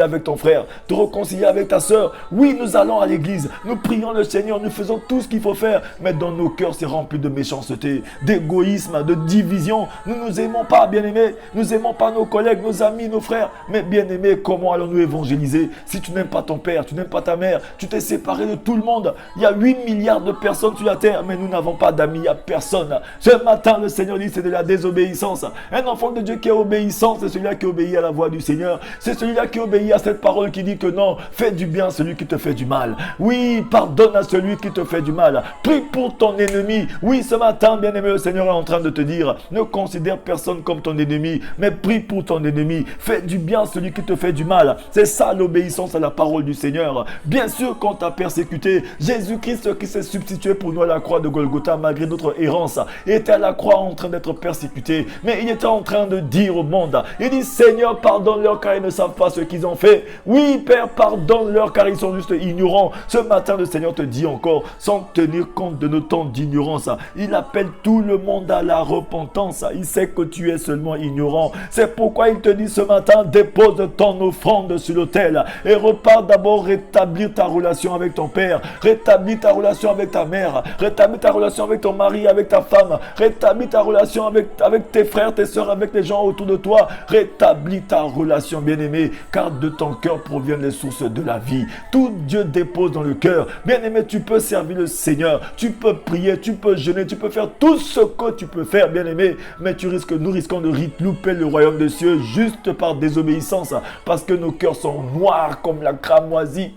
A: avec ton frère, te réconcilier avec ta soeur. Oui, nous allons à l'église, nous prions le Seigneur, nous faisons tout ce qu'il faut faire, mais dans nos cœurs, c'est rempli de méchanceté, d'égoïsme, de division. Nous ne nous aimons pas, bien-aimés, nous aimons pas nos collègues, nos amis, nos frères. Mais bien-aimé, comment allons-nous évangéliser si tu n'aimes pas ton père, tu n'aimes pas ta mère, tu t'es séparé de tout le monde. Il y a 8 milliards de personnes sur la terre, mais nous n'avons pas d'amis, il n'y a personne. Ce matin, le Seigneur dit c'est de la désobéissance. Un enfant de Dieu qui est obéissant, c'est celui-là qui obéit à la voix du Seigneur. C'est celui-là qui obéit à cette parole qui dit que non, fais du bien à celui qui te fait du mal. Oui, pardonne à celui qui te fait du mal. Prie pour ton ennemi. Oui, ce matin, bien-aimé, le Seigneur est en train de te dire, ne considère personne comme ton ennemi, mais prie pour ton ennemi. Fais du bien à celui qui te fait du mal. C'est ça l'obéissance à la parole du Seigneur. Bien sûr, quand tu as persécuté, Jésus-Christ qui s'est substitué pour nous à la croix de Golgotha malgré notre errance, était à la croix en train d'être persécuté. Mais il était en train de dire au monde, il dit Seigneur, pardonne-leur car ils ne savent pas ce qu'ils ont fait. Oui, Père, pardonne-leur car ils sont juste ignorants. Ce matin, le Seigneur te dit encore, sans tenir compte de nos temps d'ignorance, il appelle tout le monde à la repentance. Il sait que tu es seulement ignorant. C'est pourquoi il te dit ce matin, dépose ton offrande sur l'autel et repars d'abord rétablir ta relation avec ton père, rétablis ta relation avec ta mère, rétablis ta relation avec ton mari, avec ta femme, rétablis ta relation avec tes frères, tes soeurs, avec les gens autour de toi, rétablis ta relation, bien-aimé, car de ton cœur proviennent les sources de la vie. Tout Dieu dépose dans le cœur. Bien-aimé, tu peux servir le Seigneur, tu peux prier, tu peux jeûner, tu peux faire tout ce que tu peux faire, bien-aimé, mais nous risquons de louper le royaume des cieux juste par désobéissance, parce que nos cœurs sont noirs comme la cramoisie.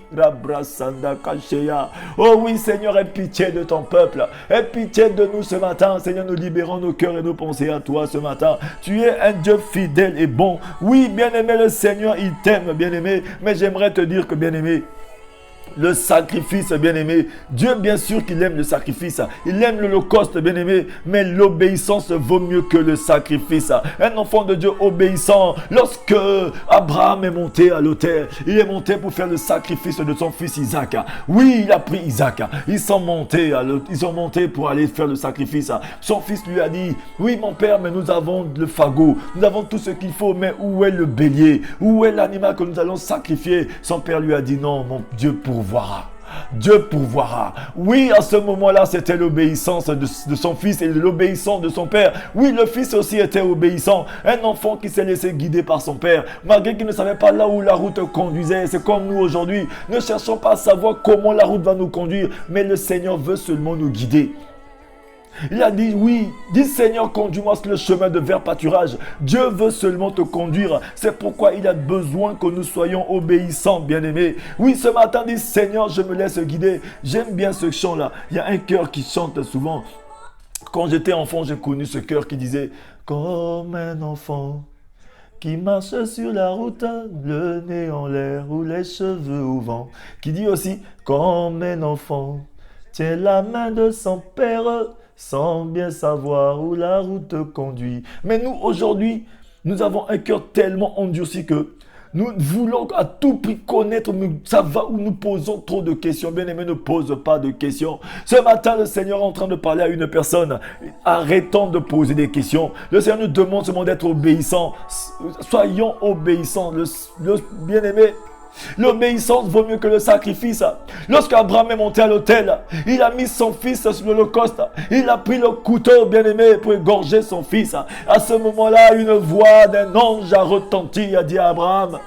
A: Oh oui, Seigneur, aie pitié de ton peuple, aie pitié de nous ce matin. Seigneur, nous libérons nos cœurs et nos pensées à toi ce matin. Tu es un Dieu fidèle et bon. Oui, bien-aimé, le Seigneur, il t'aime, bien-aimé, mais j'aimerais te dire que, bien-aimé, le sacrifice, bien-aimé, Dieu bien sûr qu'il aime le sacrifice, il aime l'holocauste, bien-aimé, mais l'obéissance vaut mieux que le sacrifice. Un enfant de Dieu obéissant, lorsque Abraham est monté à l'autel, il est monté pour faire le sacrifice de son fils Isaac. Oui, il a pris Isaac, ils sont montés pour aller faire le sacrifice. Son fils lui a dit, oui mon père, mais nous avons le fagot, nous avons tout ce qu'il faut, mais où est le bélier, où est l'animal que nous allons sacrifier? Son père lui a dit, non mon Dieu pourvoira. Dieu pourvoira. Oui, à ce moment-là, c'était l'obéissance de son fils et l'obéissance de son père. Oui, le fils aussi était obéissant. Un enfant qui s'est laissé guider par son père, malgré qu'il ne savait pas là où la route conduisait. C'est comme nous aujourd'hui. Ne cherchons pas à savoir comment la route va nous conduire, mais le Seigneur veut seulement nous guider. Il a dit, oui, dis Seigneur, conduis-moi sur le chemin de vers pâturage. Dieu veut seulement te conduire. C'est pourquoi il a besoin que nous soyons obéissants, bien-aimés. Oui, ce matin, dis Seigneur, je me laisse guider. J'aime bien ce chant-là. Il y a un chœur qui chante souvent. Quand j'étais enfant, j'ai connu ce chœur qui disait, comme un enfant qui marche sur la route, le nez en l'air ou les cheveux au vent. Qui dit aussi, comme un enfant, tient la main de son père, sans bien savoir où la route conduit. Mais nous, aujourd'hui, nous avons un cœur tellement endurci que nous voulons à tout prix connaître, ça va où nous posons trop de questions. Bien-aimé, ne pose pas de questions. Ce matin, le Seigneur est en train de parler à une personne. Arrêtons de poser des questions. Le Seigneur nous demande seulement d'être obéissants. Soyons obéissants. Le bien-aimé, l'obéissance vaut mieux que le sacrifice. Lorsqu'Abraham est monté à l'autel, il a mis son fils sur l'holocauste. Il a pris le couteau, bien-aimé, pour égorger son fils. À ce moment-là, une voix d'un ange a retenti et a dit à Abraham,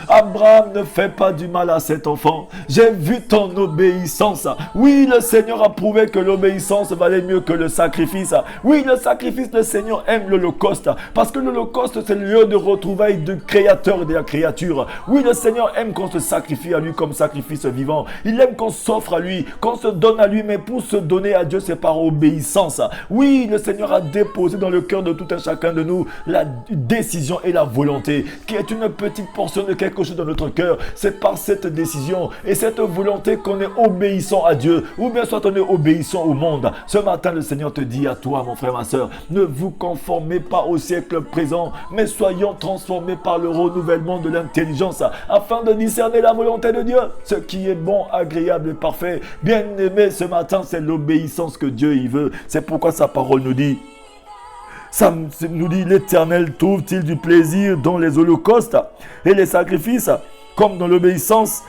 A: Abraham, ne fais pas du mal à cet enfant. J'ai vu ton obéissance. Oui, le Seigneur a prouvé que l'obéissance valait mieux que le sacrifice. Oui, le sacrifice, le Seigneur aime l'holocauste. Parce que l'holocauste, c'est le lieu de retrouvailles du Créateur et de la créature. Oui, le Seigneur aime qu'on se sacrifie à lui comme sacrifice vivant. Il aime qu'on s'offre à lui, qu'on se donne à lui. Mais pour se donner à Dieu, c'est par obéissance. Oui, le Seigneur a déposé dans le cœur de tout un chacun de nous la décision et la volonté, qui est une petite portion de quelque chose dans notre cœur. C'est par cette décision et cette volonté qu'on est obéissant à Dieu, ou bien soit on est obéissant au monde. Ce matin, le Seigneur te dit à toi, mon frère, ma soeur, ne vous conformez pas au siècle présent, mais soyons transformés par le renouvellement de l'intelligence, afin de discerner la volonté de Dieu, ce qui est bon, agréable et parfait. Bien aimé, ce matin, c'est l'obéissance que Dieu y veut. C'est pourquoi sa parole nous dit, ça nous dit, l'Éternel trouve-t-il du plaisir dans les holocaustes et les sacrifices, comme dans l'obéissance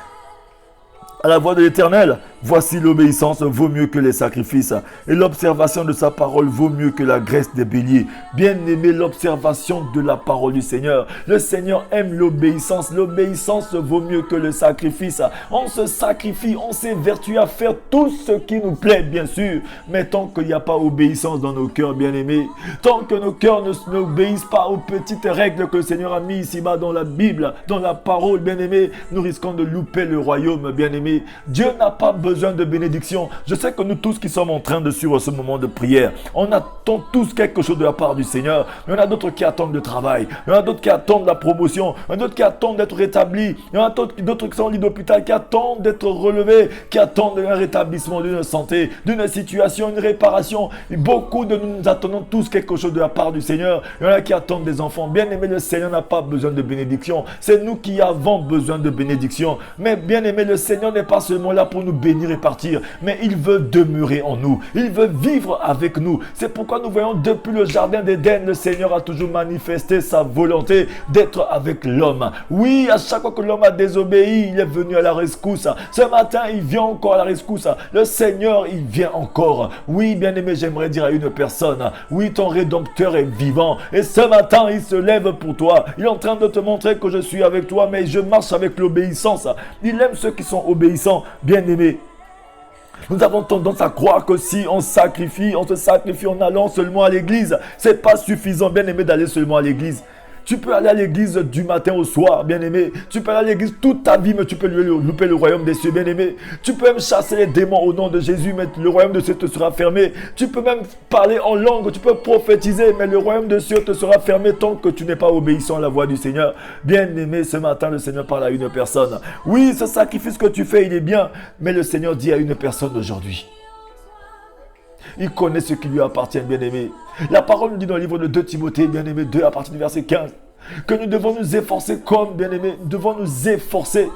A: à la voix de l'Éternel? Voici l'obéissance vaut mieux que les sacrifices et l'observation de sa parole vaut mieux que la graisse des béliers. Bien aimé, l'observation de la parole du Seigneur. Le Seigneur aime l'obéissance. L'obéissance vaut mieux que le sacrifice. On se sacrifie, on s'évertue à faire tout ce qui nous plaît, bien sûr. Mais tant qu'il n'y a pas obéissance dans nos cœurs, bien aimés, tant que nos cœurs n'obéissent pas aux petites règles que le Seigneur a mises ici-bas dans la Bible, dans la parole, bien aimé, nous risquons de louper le royaume, bien aimé. Dieu n'a pas besoin de bénédiction. Je sais que nous tous qui sommes en train de suivre ce moment de prière, on attend tous quelque chose de la part du Seigneur. Il y en a d'autres qui attendent le travail. Il y en a d'autres qui attendent la promotion. Il y en a d'autres qui attendent d'être rétablis. Il y en a d'autres qui sont en lit d'hôpital, qui attendent d'être relevés, qui attendent un rétablissement d'une santé, d'une situation, une réparation. Et beaucoup de nous attendons tous quelque chose de la part du Seigneur. Il y en a qui attendent des enfants. Bien aimé, le Seigneur n'a pas besoin de bénédiction. C'est nous qui avons besoin de bénédiction. Mais bien aimé, le Seigneur n'est pas seulement là pour nous bénir et partir, mais il veut demeurer en nous. Il veut vivre avec nous. C'est pourquoi nous voyons depuis le jardin d'Éden, le Seigneur a toujours manifesté sa volonté d'être avec l'homme. Oui, à chaque fois que l'homme a désobéi, il est venu à la rescousse. Ce matin, il vient encore à la rescousse. Le Seigneur, il vient encore. Oui, bien-aimé, j'aimerais dire à une personne, oui, ton Rédempteur est vivant. Et ce matin, il se lève pour toi. Il est en train de te montrer que je suis avec toi, mais je marche avec l'obéissance. Il aime ceux qui sont obéissants. Bien-aimé, nous avons tendance à croire que si on se sacrifie en allant seulement à l'église. C'est pas suffisant, bien aimé, d'aller seulement à l'église. Tu peux aller à l'église du matin au soir, bien aimé. Tu peux aller à l'église toute ta vie, mais tu peux louper le royaume des cieux, bien aimé. Tu peux même chasser les démons au nom de Jésus, mais le royaume des cieux te sera fermé. Tu peux même parler en langue, tu peux prophétiser, mais le royaume des cieux te sera fermé tant que tu n'es pas obéissant à la voix du Seigneur. Bien aimé, ce matin, le Seigneur parle à une personne. Oui, ce sacrifice que tu fais, il est bien, mais le Seigneur dit à une personne aujourd'hui. Il connaît ce qui lui appartient, bien-aimé. La parole nous dit dans le livre de 2 Timothée, bien-aimé, 2 à partir du verset 15, que nous devons nous efforcer comme, bien-aimé, nous devons nous efforcer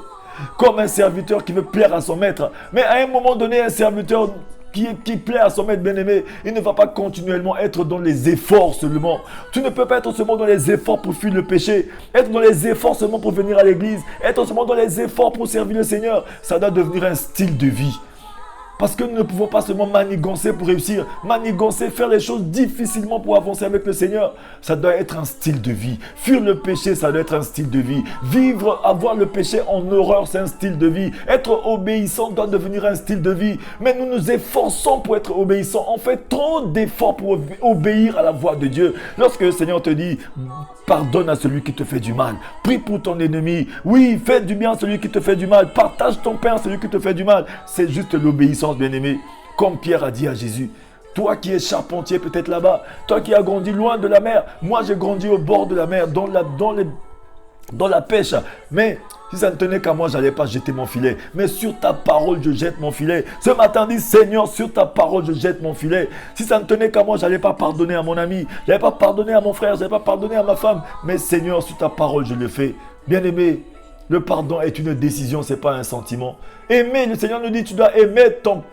A: comme un serviteur qui veut plaire à son maître. Mais à un moment donné, un serviteur qui plaît à son maître, bien-aimé, il ne va pas continuellement être dans les efforts seulement. Tu ne peux pas être seulement dans les efforts pour fuir le péché, être dans les efforts seulement pour venir à l'église, être seulement dans les efforts pour servir le Seigneur. Ça doit devenir un style de vie. Parce que nous ne pouvons pas seulement manigancer pour réussir. Manigancer, faire les choses difficilement pour avancer avec le Seigneur. Ça doit être un style de vie. Fuir le péché, ça doit être un style de vie. Vivre, avoir le péché en horreur, c'est un style de vie. Être obéissant doit devenir un style de vie. Mais nous nous efforçons pour être obéissants. On fait trop d'efforts pour obéir à la voix de Dieu. Lorsque le Seigneur te dit, pardonne à celui qui te fait du mal. Prie pour ton ennemi. Oui, fais du bien à celui qui te fait du mal. Partage ton pain à celui qui te fait du mal. C'est juste l'obéissance, bien-aimé. Comme Pierre a dit à Jésus, toi qui es charpentier peut-être là-bas, toi qui as grandi loin de la mer, moi j'ai grandi au bord de la mer, dans la pêche. Mais si ça ne tenait qu'à moi, je n'allais pas jeter mon filet. Mais sur ta parole, je jette mon filet. Ce matin, dis Seigneur, sur ta parole, je jette mon filet. Si ça ne tenait qu'à moi, je n'allais pas pardonner à mon ami. Je n'allais pas pardonner à mon frère. Je n'allais pas pardonner à ma femme. Mais Seigneur, sur ta parole, je le fais. Bien-aimé, le pardon est une décision, ce n'est pas un sentiment. Aimer, le Seigneur nous dit, tu dois aimer ton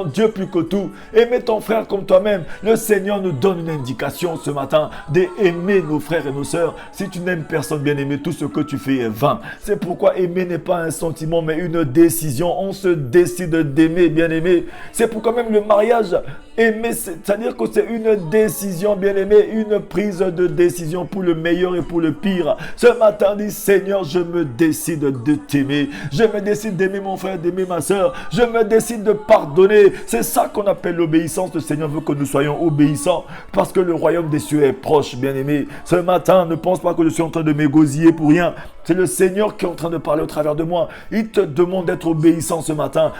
A: Dieu plus que tout. Aimer ton frère comme toi-même. Le Seigneur nous donne une indication ce matin d'aimer nos frères et nos sœurs. Si tu n'aimes personne, bien-aimé, tout ce que tu fais est vain. C'est pourquoi aimer n'est pas un sentiment, mais une décision. On se décide d'aimer, bien-aimé. C'est pourquoi même le mariage, aimer, c'est-à-dire que c'est une décision, bien-aimé, une prise de décision pour le meilleur et pour le pire. Ce matin, dis Seigneur, je me décide de t'aimer. Je me décide d'aimer mon frère, d'aimer ma sœur. Je me décide de pardonner. C'est ça qu'on appelle l'obéissance. Le Seigneur veut que nous soyons obéissants parce que le royaume des cieux est proche, bien-aimé. Ce matin, ne pense pas que je suis en train de m'égosiller pour rien. C'est le Seigneur qui est en train de parler au travers de moi. Il te demande d'être obéissant ce matin.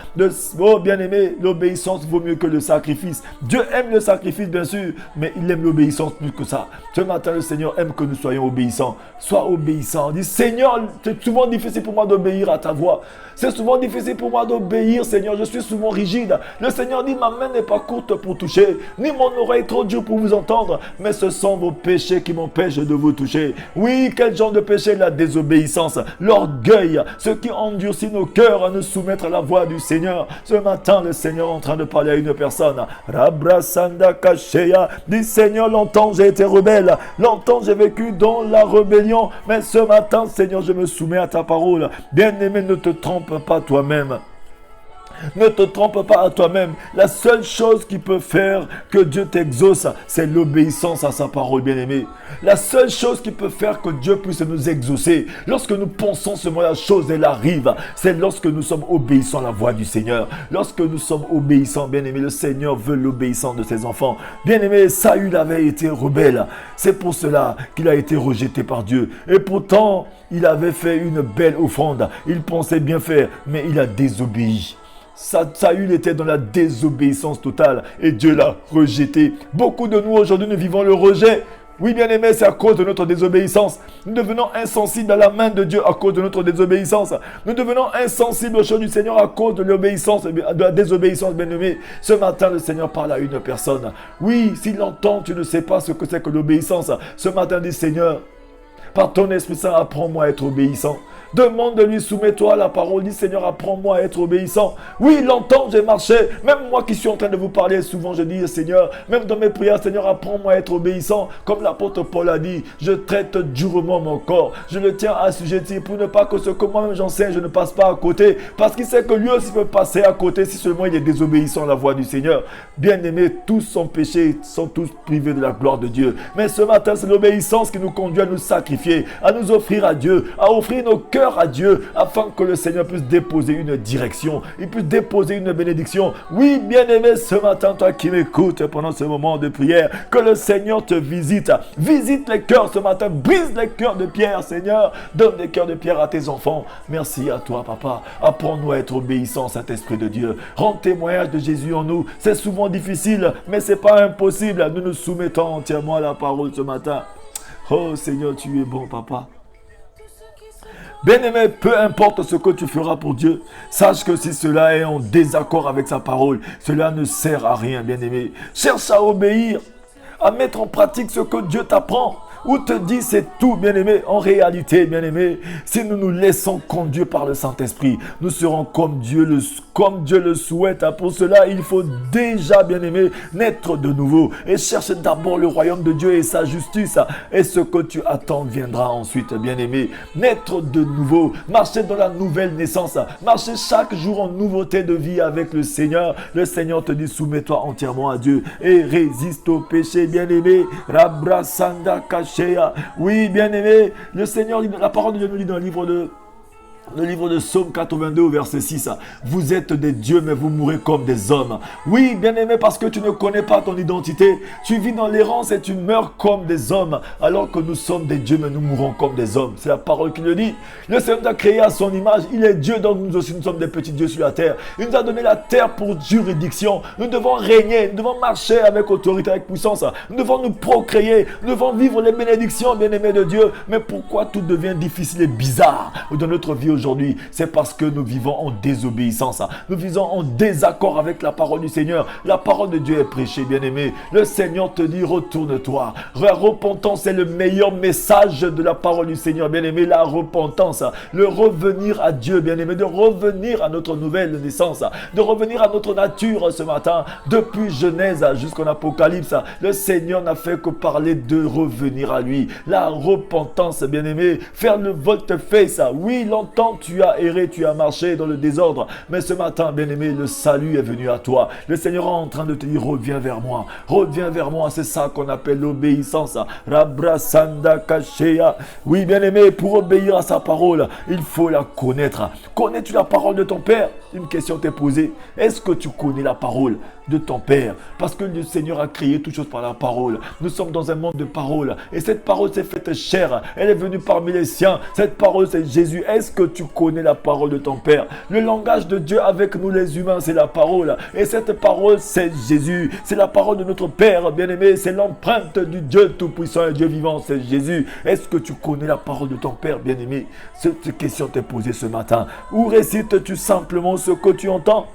A: Oh, bien-aimé, l'obéissance vaut mieux que le sacrifice. Dieu aime le sacrifice, bien sûr, mais il aime l'obéissance plus que ça. Ce matin, le Seigneur aime que nous soyons obéissants. Sois obéissant. Dis, Seigneur, c'est souvent difficile pour moi d'obéir à ta voix. C'est souvent difficile pour moi d'obéir, Seigneur. Je suis souvent rigide. Le Seigneur dit, ma main n'est pas courte pour toucher, ni mon oreille trop dure pour vous entendre, mais ce sont vos péchés qui m'empêchent de vous toucher. Oui, quel genre de péché? La désobéissance, l'orgueil, ce qui endurcit nos cœurs à nous soumettre à la voix du Seigneur. Ce matin, le Seigneur est en train de parler à une personne. Rabrasanda Kasheya dit, Seigneur, longtemps j'ai été rebelle, longtemps j'ai vécu dans la rébellion, mais ce matin, Seigneur, je me soumets à ta parole. Bien-aimé, ne te trompe pas toi-même. Ne te trompe pas à toi-même. La seule chose qui peut faire que Dieu t'exauce, c'est l'obéissance à sa parole, bien-aimé. La seule chose qui peut faire que Dieu puisse nous exaucer, lorsque nous pensons seulement la chose, elle arrive. C'est lorsque nous sommes obéissants à la voix du Seigneur. Lorsque nous sommes obéissants, bien-aimé, le Seigneur veut l'obéissance de ses enfants. Bien-aimé, Saül avait été rebelle. C'est pour cela qu'il a été rejeté par Dieu. Et pourtant, il avait fait une belle offrande. Il pensait bien faire, mais il a désobéi. Saül était dans la désobéissance totale et Dieu l'a rejeté. Beaucoup de nous aujourd'hui, nous vivons le rejet. Oui, bien-aimé, c'est à cause de notre désobéissance. Nous devenons insensibles à la main de Dieu à cause de notre désobéissance. Nous devenons insensibles aux choses du Seigneur à cause de l'obéissance, de la désobéissance, bien-aimé. Ce matin, le Seigneur parle à une personne. Oui, s'il entend, tu ne sais pas ce que c'est que l'obéissance. Ce matin, dis Seigneur, par ton Esprit Saint, apprends-moi à être obéissant. Demande de lui, soumets-toi à la parole. Dis Seigneur, apprends-moi à être obéissant. Oui, longtemps j'ai marché. Même moi qui suis en train de vous parler, souvent je dis Seigneur, même dans mes prières, Seigneur, apprends-moi à être obéissant. Comme l'apôtre Paul a dit, je traite durement mon corps. Je le tiens assujetti pour ne pas que ce que moi-même j'enseigne, je ne passe pas à côté. Parce qu'il sait que lui aussi peut passer à côté si seulement il est désobéissant à la voix du Seigneur. Bien-aimés, tous sont péchés, sont tous privés de la gloire de Dieu. Mais ce matin, c'est l'obéissance qui nous conduit à nous sacrifier, à nous offrir à Dieu, à offrir nos cœurs à Dieu, afin que le Seigneur puisse déposer une direction, il puisse déposer une bénédiction. Oui, bien-aimé, ce matin, toi qui m'écoutes pendant ce moment de prière, que le Seigneur te visite. Visite les cœurs ce matin, brise les cœurs de pierre, Seigneur. Donne des cœurs de pierre à tes enfants. Merci à toi, Papa. Apprends-nous à être obéissants, Saint-Esprit de Dieu. Rends témoignage de Jésus en nous. C'est souvent difficile, mais ce n'est pas impossible. Nous nous soumettons entièrement à la parole ce matin. Oh Seigneur, tu es bon, Papa. Bien-aimé, peu importe ce que tu feras pour Dieu, sache que si cela est en désaccord avec sa parole, cela ne sert à rien, bien-aimé. Cherche à obéir, à mettre en pratique ce que Dieu t'apprend. ou te dit c'est tout, bien-aimé. En réalité, bien-aimé, si nous nous laissons conduire par le Saint-Esprit, nous serons comme Dieu le souhaite. Pour cela, il faut déjà, bien-aimé, naître de nouveau et chercher d'abord le royaume de Dieu et sa justice. Et ce que tu attends viendra ensuite, bien-aimé. Naître de nouveau, marcher dans la nouvelle naissance, marcher chaque jour en nouveauté de vie avec le Seigneur. Le Seigneur te dit, soumets-toi entièrement à Dieu et résiste au péché, bien-aimé. Rabrasanda Kashea. Oui, bien-aimé, le Seigneur, la parole de Dieu nous dit dans le livre de Psaume 82 au verset 6, vous êtes des dieux mais vous mourrez comme des hommes. Oui, bien-aimé, parce que tu ne connais pas ton identité, tu vis dans l'errance et tu meurs comme des hommes, alors que nous sommes des dieux mais nous mourons comme des hommes. C'est la parole qui le dit. Le Seigneur nous a créé à son image, il est Dieu, donc nous aussi nous sommes des petits dieux sur la terre. Il nous a donné la terre pour juridiction. Nous devons régner, nous devons marcher avec autorité, avec puissance. Nous devons nous procréer, nous devons vivre les bénédictions, bien-aimés de Dieu. Mais pourquoi tout devient difficile et bizarre dans notre vie aujourd'hui? C'est parce que nous vivons en désobéissance. Nous vivons en désaccord avec la parole du Seigneur. La parole de Dieu est prêchée, bien-aimé. Le Seigneur te dit, retourne-toi. La repentance est le meilleur message de la parole du Seigneur, bien-aimé. La repentance, le revenir à Dieu, bien-aimé, de revenir à notre nouvelle naissance, de revenir à notre nature ce matin. Depuis Genèse jusqu'en Apocalypse, le Seigneur n'a fait que parler de revenir à lui. La repentance, bien-aimé, faire le volte-face. Oui, longtemps tu as erré, tu as marché dans le désordre, mais ce matin, bien-aimé, le salut est venu à toi. Le Seigneur est en train de te dire, reviens vers moi, reviens vers moi. C'est ça qu'on appelle l'obéissance. Rabrasanda Kashea. Oui, bien-aimé, pour obéir à sa parole, il faut la connaître. Connais-tu la parole de ton Père? Une question t'est posée. Est-ce que tu connais la parole de ton Père? Parce que le Seigneur a créé toutes choses par la parole. Nous sommes dans un monde de parole et cette parole s'est faite chair. Elle est venue parmi les siens. Cette parole, c'est Jésus. Est-ce que tu connais la parole de ton Père? Le langage de Dieu avec nous les humains, c'est la parole. Et cette parole, c'est Jésus. C'est la parole de notre Père, bien-aimé. C'est l'empreinte du Dieu Tout-Puissant et Dieu vivant, c'est Jésus. Est-ce que tu connais la parole de ton Père, bien-aimé? Cette question t'est posée ce matin. Ou récites-tu simplement ce que tu entends?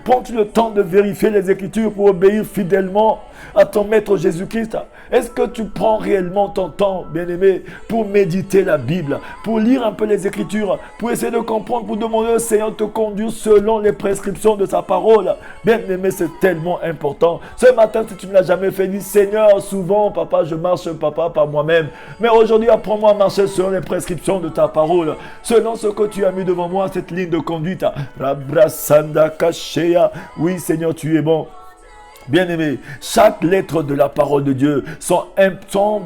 A: Prends-tu le temps de vérifier les Écritures pour obéir fidèlement à ton Maître Jésus-Christ? Est-ce que tu prends réellement ton temps, bien-aimé, pour méditer la Bible, pour lire un peu les Écritures, pour essayer de comprendre, pour demander au Seigneur de te conduire selon les prescriptions de sa parole? Bien-aimé, c'est tellement important. Ce matin, si tu ne l'as jamais fait, dis, Seigneur, souvent, papa, je marche, papa, par moi-même. Mais aujourd'hui, apprends-moi à marcher selon les prescriptions de ta parole, selon ce que tu as mis devant moi, cette ligne de conduite. Rabrasanda Kashea. Oui, Seigneur, tu es bon. Bien-aimés, chaque lettre de la parole de Dieu sont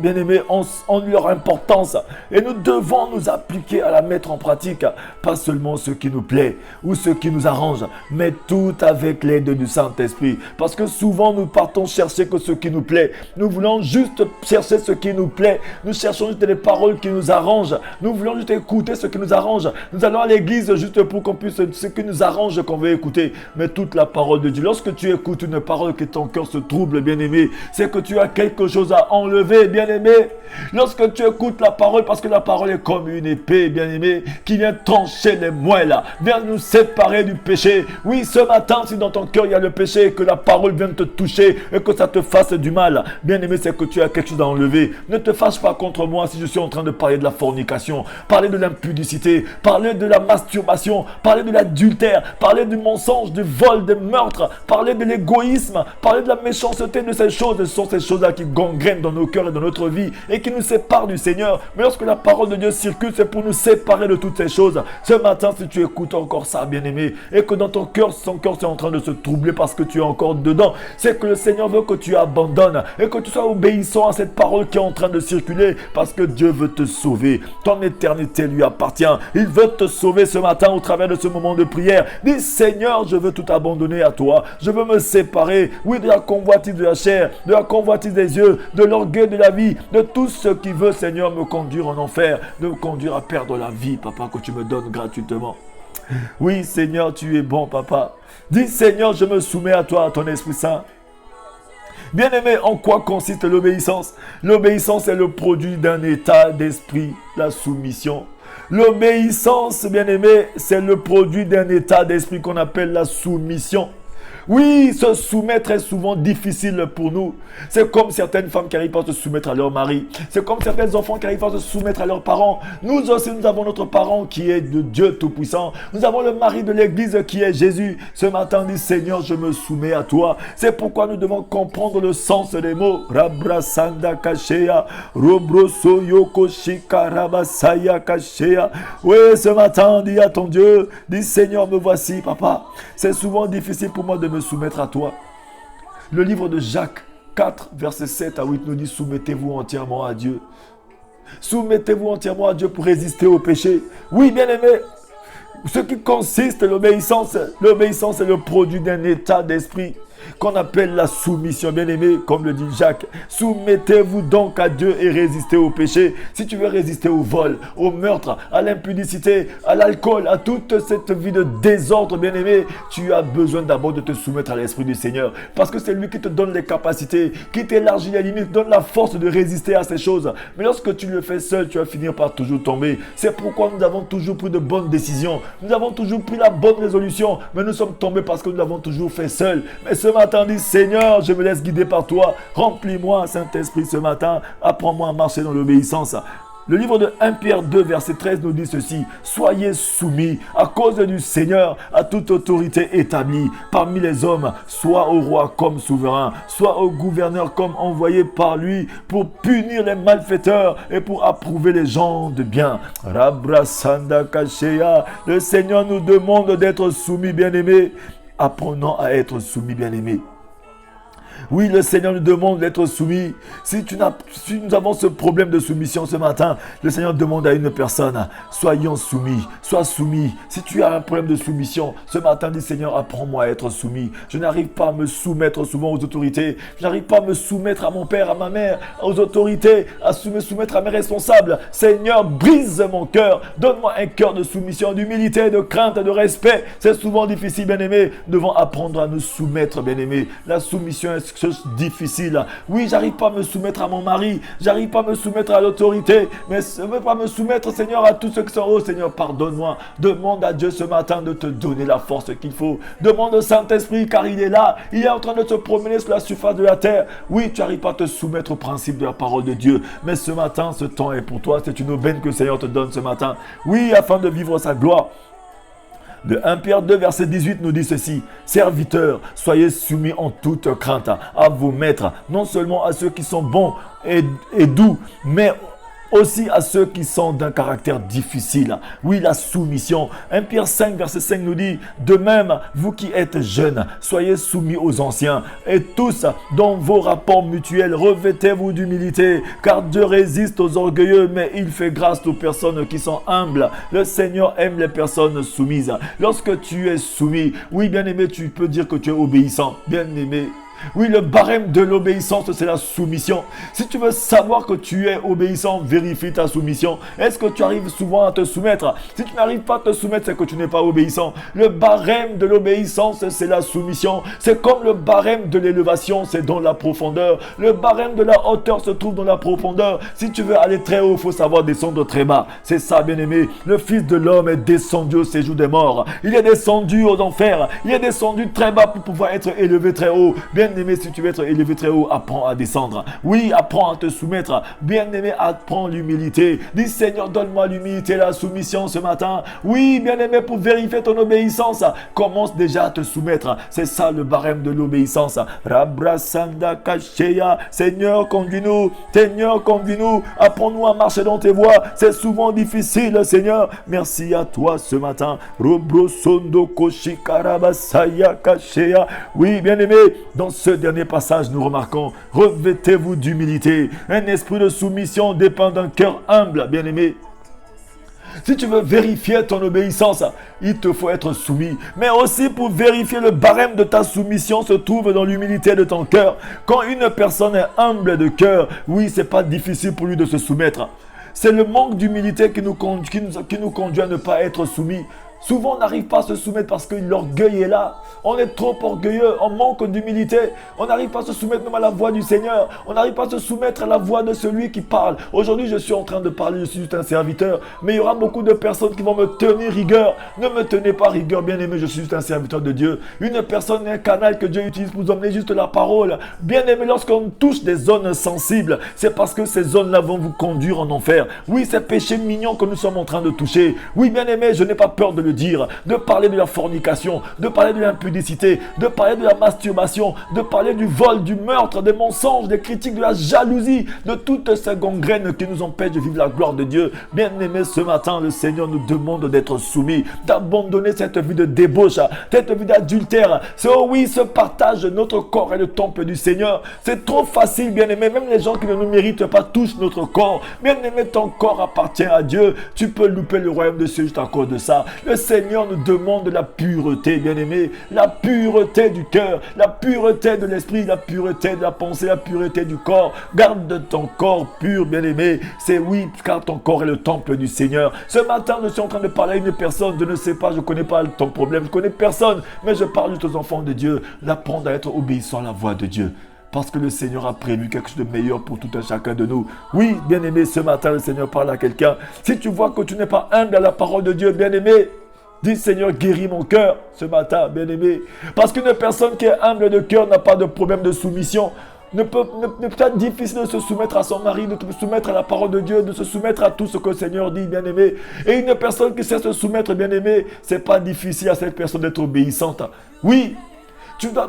A: bien-aimés, ont leur importance. Et nous devons nous appliquer à la mettre en pratique. Pas seulement ce qui nous plaît ou ce qui nous arrange, mais tout avec l'aide du Saint-Esprit. Parce que souvent, nous partons chercher que ce qui nous plaît. Nous voulons juste chercher ce qui nous plaît. Nous cherchons juste les paroles qui nous arrangent. Nous voulons juste écouter ce qui nous arrange. Nous allons à l'église juste pour qu'on puisse, ce qui nous arrange, qu'on veut écouter. Mais toute la parole de Dieu, lorsque tu écoutes une parole qui ton cœur se trouble, bien-aimé, c'est que tu as quelque chose à enlever, bien-aimé. Lorsque tu écoutes la parole, parce que la parole est comme une épée, bien-aimé, qui vient trancher les moelles, vient nous séparer du péché. Oui, ce matin, si dans ton cœur il y a le péché, et que la parole vient te toucher, et que ça te fasse du mal, bien-aimé, c'est que tu as quelque chose à enlever. Ne te fâche pas contre moi si je suis en train de parler de la fornication, parler de l'impudicité, parler de la masturbation, parler de l'adultère, parler du mensonge, du vol, des meurtres, parler de l'égoïsme, parler de la méchanceté, de ces choses. Ce sont ces choses-là qui gangrènent dans nos cœurs et dans notre vie et qui nous séparent du Seigneur. Mais lorsque la parole de Dieu circule, c'est pour nous séparer de toutes ces choses. Ce matin, si tu écoutes encore ça, bien-aimé, et que dans ton cœur, son cœur est en train de se troubler parce que tu es encore dedans, c'est que le Seigneur veut que tu abandonnes et que tu sois obéissant à cette parole qui est en train de circuler, parce que Dieu veut te sauver. Ton éternité lui appartient. Il veut te sauver ce matin au travers de ce moment de prière. Dis, Seigneur, je veux tout abandonner à toi. Je veux me séparer, oui, de la convoitise de la chair, de la convoitise des yeux, de l'orgueil de la vie, de tout ce qui veut, Seigneur, me conduire en enfer, de me conduire à perdre la vie, papa, que tu me donnes gratuitement. Oui, Seigneur, tu es bon, papa. Dis, Seigneur, je me soumets à toi, à ton Esprit Saint. Bien-aimé, en quoi consiste l'obéissance? L'obéissance est le produit d'un état d'esprit, la soumission. L'obéissance, bien-aimé, c'est le produit d'un état d'esprit qu'on appelle la soumission. Oui, se soumettre est souvent difficile pour nous. C'est comme certaines femmes qui arrivent à se soumettre à leur mari. C'est comme certains enfants qui arrivent à se soumettre à leurs parents. Nous aussi, nous avons notre parent qui est de Dieu Tout-Puissant. Nous avons le mari de l'Église qui est Jésus. Ce matin, on dit, Seigneur, je me soumets à toi. C'est pourquoi nous devons comprendre le sens des mots. Rabrasanda kashea, robroso yoko shikarabasaya kashea. Oui, ce matin, dis à ton Dieu, dis, Seigneur, me voici, papa. C'est souvent difficile pour moi de me soumettre à toi. Le livre de Jacques 4, versets 7 à 8 nous dit, soumettez-vous entièrement à Dieu. Soumettez-vous entièrement à Dieu pour résister au péché. Oui, bien-aimé, ce qui consiste l'obéissance est le produit d'un état d'esprit qu'on appelle la soumission, bien-aimé, comme le dit Jacques. Soumettez-vous donc à Dieu et résistez au péché. Si tu veux résister au vol, au meurtre, à l'impudicité, à l'alcool, à toute cette vie de désordre, bien-aimé, tu as besoin d'abord de te soumettre à l'Esprit du Seigneur. Parce que c'est lui qui te donne les capacités, qui t'élargit les limites, donne la force de résister à ces choses. Mais lorsque tu le fais seul, tu vas finir par toujours tomber. C'est pourquoi nous avons toujours pris de bonnes décisions. Nous avons toujours pris la bonne résolution. Mais nous sommes tombés parce que nous l'avons toujours fait seul. Mais ce matin, dis, Seigneur, je me laisse guider par toi. Remplis-moi, Saint-Esprit, ce matin. Apprends-moi à marcher dans l'obéissance. Le livre de 1 Pierre 2, verset 13 nous dit ceci. Soyez soumis à cause du Seigneur à toute autorité établie parmi les hommes, soit au roi comme souverain, soit au gouverneur comme envoyé par lui pour punir les malfaiteurs et pour approuver les gens de bien. Rabrasanda Kashea. Le Seigneur nous demande d'être soumis, bien-aimés. Apprenons à être soumis, bien-aimés. Oui, le Seigneur nous demande d'être soumis. Si nous avons ce problème de soumission ce matin, le Seigneur demande à une personne, soyons soumis, sois soumis. Si tu as un problème de soumission, ce matin, dis, Seigneur, apprends-moi à être soumis. Je n'arrive pas à me soumettre souvent aux autorités. Je n'arrive pas à me soumettre à mon père, à ma mère, aux autorités, à me soumettre à mes responsables. Seigneur, brise mon cœur. Donne-moi un cœur de soumission, d'humilité, de crainte, de respect. C'est souvent difficile, bien-aimés. Nous devons apprendre à nous soumettre, bien-aimés. La soumission est chose difficile. Oui, j'arrive pas à me soumettre à mon mari, j'arrive pas à me soumettre à l'autorité, mais je ne veux pas me soumettre, Seigneur, à tous ceux qui sont hauts. Seigneur, pardonne-moi. Demande à Dieu ce matin de te donner la force qu'il faut. Demande au Saint-Esprit, car il est là, il est en train de se promener sur la surface de la terre. Oui, tu n'arrives pas à te soumettre au principe de la parole de Dieu, mais ce matin, ce temps est pour toi. C'est une aubaine que le Seigneur te donne ce matin. Oui, afin de vivre sa gloire. De 1 Pierre 2, verset 18 nous dit ceci. Serviteurs, soyez soumis en toute crainte à vos maîtres, non seulement à ceux qui sont bons et doux, mais aussi à ceux qui sont d'un caractère difficile. Oui, la soumission. 1 Pierre 5, verset 5 nous dit, de même, vous qui êtes jeunes, soyez soumis aux anciens, et tous, dans vos rapports mutuels, revêtez-vous d'humilité, car Dieu résiste aux orgueilleux, mais il fait grâce aux personnes qui sont humbles. Le Seigneur aime les personnes soumises. Lorsque tu es soumis, oui, bien-aimé, tu peux dire que tu es obéissant. Bien-aimé, oui, le barème de l'obéissance, c'est la soumission. Si tu veux savoir que tu es obéissant, vérifie ta soumission. Est-ce que tu arrives souvent à te soumettre? Si tu n'arrives pas à te soumettre, c'est que tu n'es pas obéissant. Le barème de l'obéissance, c'est la soumission. C'est comme le barème de l'élévation, c'est dans la profondeur. Le barème de la hauteur se trouve dans la profondeur. Si tu veux aller très haut, il faut savoir descendre très bas. C'est ça, bien-aimé. Le Fils de l'homme est descendu au séjour des morts. Il est descendu aux enfers. Il est descendu très bas pour pouvoir être élevé très haut. Bien-aimé, si tu veux être élevé très haut, apprends à descendre. Oui, apprends à te soumettre. Bien-aimé, apprends l'humilité. Dis, Seigneur, donne-moi l'humilité, la soumission ce matin. Oui, bien-aimé, pour vérifier ton obéissance, commence déjà à te soumettre. C'est ça le barème de l'obéissance. Rabrasanda Kashea. Seigneur, conduis-nous. Seigneur, conduis-nous. Apprends-nous à marcher dans tes voies. C'est souvent difficile, Seigneur. Merci à toi ce matin. Robrosondo Koshikarabasaya Kashea. Oui, bien-aimé, dans ce dernier passage, nous remarquons, revêtez-vous d'humilité. Un esprit de soumission dépend d'un cœur humble, bien-aimé. Si tu veux vérifier ton obéissance, il te faut être soumis. Mais aussi pour vérifier le barème de ta soumission se trouve dans l'humilité de ton cœur. Quand une personne est humble de cœur, oui, c'est pas difficile pour lui de se soumettre. C'est le manque d'humilité qui nous conduit à ne pas être soumis. Souvent, on n'arrive pas à se soumettre parce que l'orgueil est là. On est trop orgueilleux, on manque d'humilité. On n'arrive pas à se soumettre même à la voix du Seigneur. On n'arrive pas à se soumettre à la voix de celui qui parle. Aujourd'hui, je suis en train de parler, je suis juste un serviteur. Mais il y aura beaucoup de personnes qui vont me tenir rigueur. Ne me tenez pas rigueur, bien-aimé, je suis juste un serviteur de Dieu. Une personne est un canal que Dieu utilise pour vous emmener juste la parole. Bien-aimé, lorsqu'on touche des zones sensibles, c'est parce que ces zones-là vont vous conduire en enfer. Oui, ces péchés mignons que nous sommes en train de toucher. Oui, bien-aimé, je n'ai pas peur de le dire, de parler de la fornication, de parler de l'impudicité, de parler de la masturbation, de parler du vol, du meurtre, des mensonges, des critiques, de la jalousie, de toutes ces gangrènes qui nous empêchent de vivre la gloire de Dieu. Bien-aimé, ce matin, le Seigneur nous demande d'être soumis, d'abandonner cette vie de débauche, cette vie d'adultère. C'est oh oui, ce partage de notre corps et le temple du Seigneur. C'est trop facile, bien-aimé. Même les gens qui ne nous méritent pas touchent notre corps. Bien-aimé, ton corps appartient à Dieu. Tu peux louper le royaume de Dieu juste à cause de ça. Le Seigneur nous demande la pureté, bien-aimé, la pureté du cœur, la pureté de l'esprit, la pureté de la pensée, la pureté du corps. Garde ton corps pur, bien-aimé. C'est oui, car ton corps est le temple du Seigneur. Ce matin, je suis en train de parler à une personne, je ne sais pas, je ne connais pas ton problème, je ne connais personne, mais je parle juste aux enfants de Dieu, d'apprendre à être obéissant à la voix de Dieu. Parce que le Seigneur a prévu quelque chose de meilleur pour tout un chacun de nous. Oui, bien-aimé, ce matin, le Seigneur parle à quelqu'un. Si tu vois que tu n'es pas humble à la parole de Dieu, bien-aimé, dis Seigneur, guéris mon cœur ce matin, bien-aimé. Parce qu'une personne qui est humble de cœur n'a pas de problème de soumission. Ne peut être difficile de se soumettre à son mari, de se soumettre à la parole de Dieu, de se soumettre à tout ce que le Seigneur dit, bien-aimé. Et une personne qui sait se soumettre, bien-aimé, c'est pas difficile à cette personne d'être obéissante. Oui.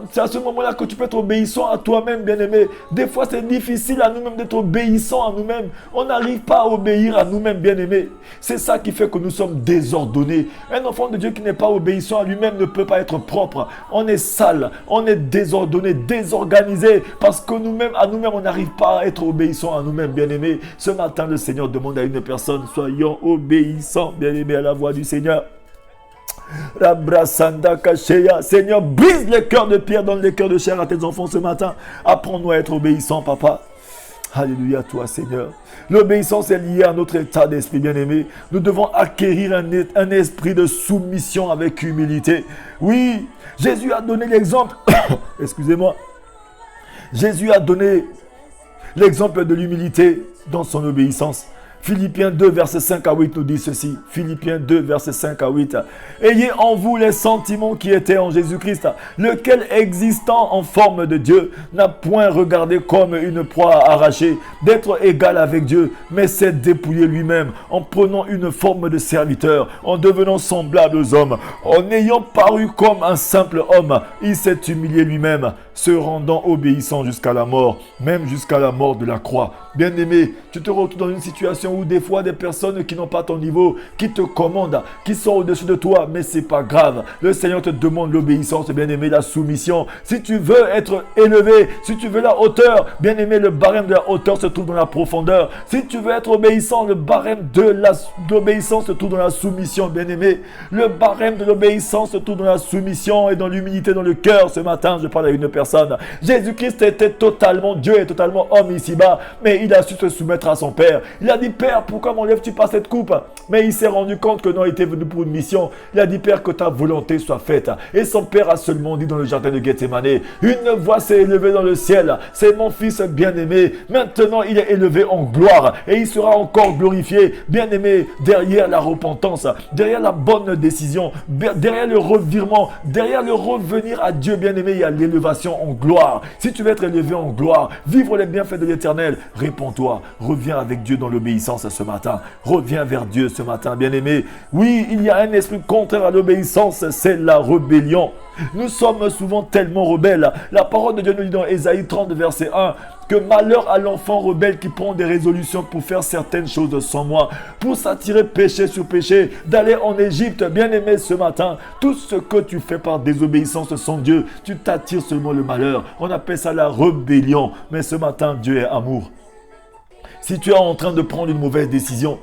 A: C'est à ce moment-là que tu peux être obéissant à toi-même, bien-aimé. Des fois, c'est difficile à nous-mêmes d'être obéissants à nous-mêmes. On n'arrive pas à obéir à nous-mêmes, bien-aimés. C'est ça qui fait que nous sommes désordonnés. Un enfant de Dieu qui n'est pas obéissant à lui-même ne peut pas être propre. On est sale, on est désordonné, désorganisé. Parce que nous-mêmes, à nous-mêmes, on n'arrive pas à être obéissant à nous-mêmes, bien-aimés. Ce matin, le Seigneur demande à une personne, soyons obéissants, bien-aimés, à la voix du Seigneur. La brassanda kacheya. Seigneur, brise les cœurs de pierre, donne les cœurs de chair à tes enfants ce matin. Apprends-nous à être obéissants, papa. Alléluia, toi, Seigneur. L'obéissance est liée à notre état d'esprit, bien-aimé. Nous devons acquérir un esprit de soumission avec humilité. Oui, Jésus a donné l'exemple. Excusez-moi. Jésus a donné l'exemple de l'humilité dans son obéissance. Philippiens 2, versets 5 à 8 nous dit ceci. Philippiens 2, versets 5 à 8. Ayez en vous les sentiments qui étaient en Jésus-Christ, lequel, existant en forme de Dieu, n'a point regardé comme une proie à arracher, d'être égal avec Dieu, mais s'est dépouillé lui-même, en prenant une forme de serviteur, en devenant semblable aux hommes, en ayant paru comme un simple homme, il s'est humilié lui-même, se rendant obéissant jusqu'à la mort, même jusqu'à la mort de la croix. Bien-aimé, tu te retrouves dans une situation où des fois des personnes qui n'ont pas ton niveau, qui te commandent, qui sont au-dessus de toi, mais c'est pas grave. Le Seigneur te demande l'obéissance, bien-aimé, la soumission. Si tu veux être élevé, si tu veux la hauteur, bien-aimé, le barème de la hauteur se trouve dans la profondeur. Si tu veux être obéissant, le barème de l'obéissance se trouve dans la soumission, bien-aimé. Le barème de l'obéissance se trouve dans la soumission et dans l'humilité dans le cœur. Ce matin, je parle à une personne. Jésus-Christ était totalement Dieu et totalement homme ici-bas, mais il a su se soumettre à son Père. Il a dit, Père, pourquoi m'enlèves-tu pas cette coupe? Mais il s'est rendu compte que non, il était venu pour une mission. Il a dit, Père, que ta volonté soit faite. Et son Père a seulement dit dans le jardin de Gethsémane, une voix s'est élevée dans le ciel. C'est mon fils bien-aimé. Maintenant, il est élevé en gloire et il sera encore glorifié. Bien-aimé, derrière la repentance, derrière la bonne décision, derrière le revirement, derrière le revenir à Dieu, bien-aimé, il y a l'élévation en gloire. Si tu veux être élevé en gloire, vivre les bienfaits de l'Éternel, réponds-toi, reviens avec Dieu dans l'obéissance ce matin. Reviens vers Dieu ce matin, bien-aimé. Oui, il y a un esprit contraire à l'obéissance, c'est la rébellion. Nous sommes souvent tellement rebelles. La parole de Dieu nous dit dans Ésaïe 30, verset 1, que malheur à l'enfant rebelle qui prend des résolutions pour faire certaines choses sans moi, pour s'attirer péché sur péché, d'aller en Égypte. Bien-aimé, ce matin, tout ce que tu fais par désobéissance sans Dieu, tu t'attires seulement le malheur. On appelle ça la rébellion. Mais ce matin, Dieu est amour. Si tu es en train de prendre une mauvaise décision,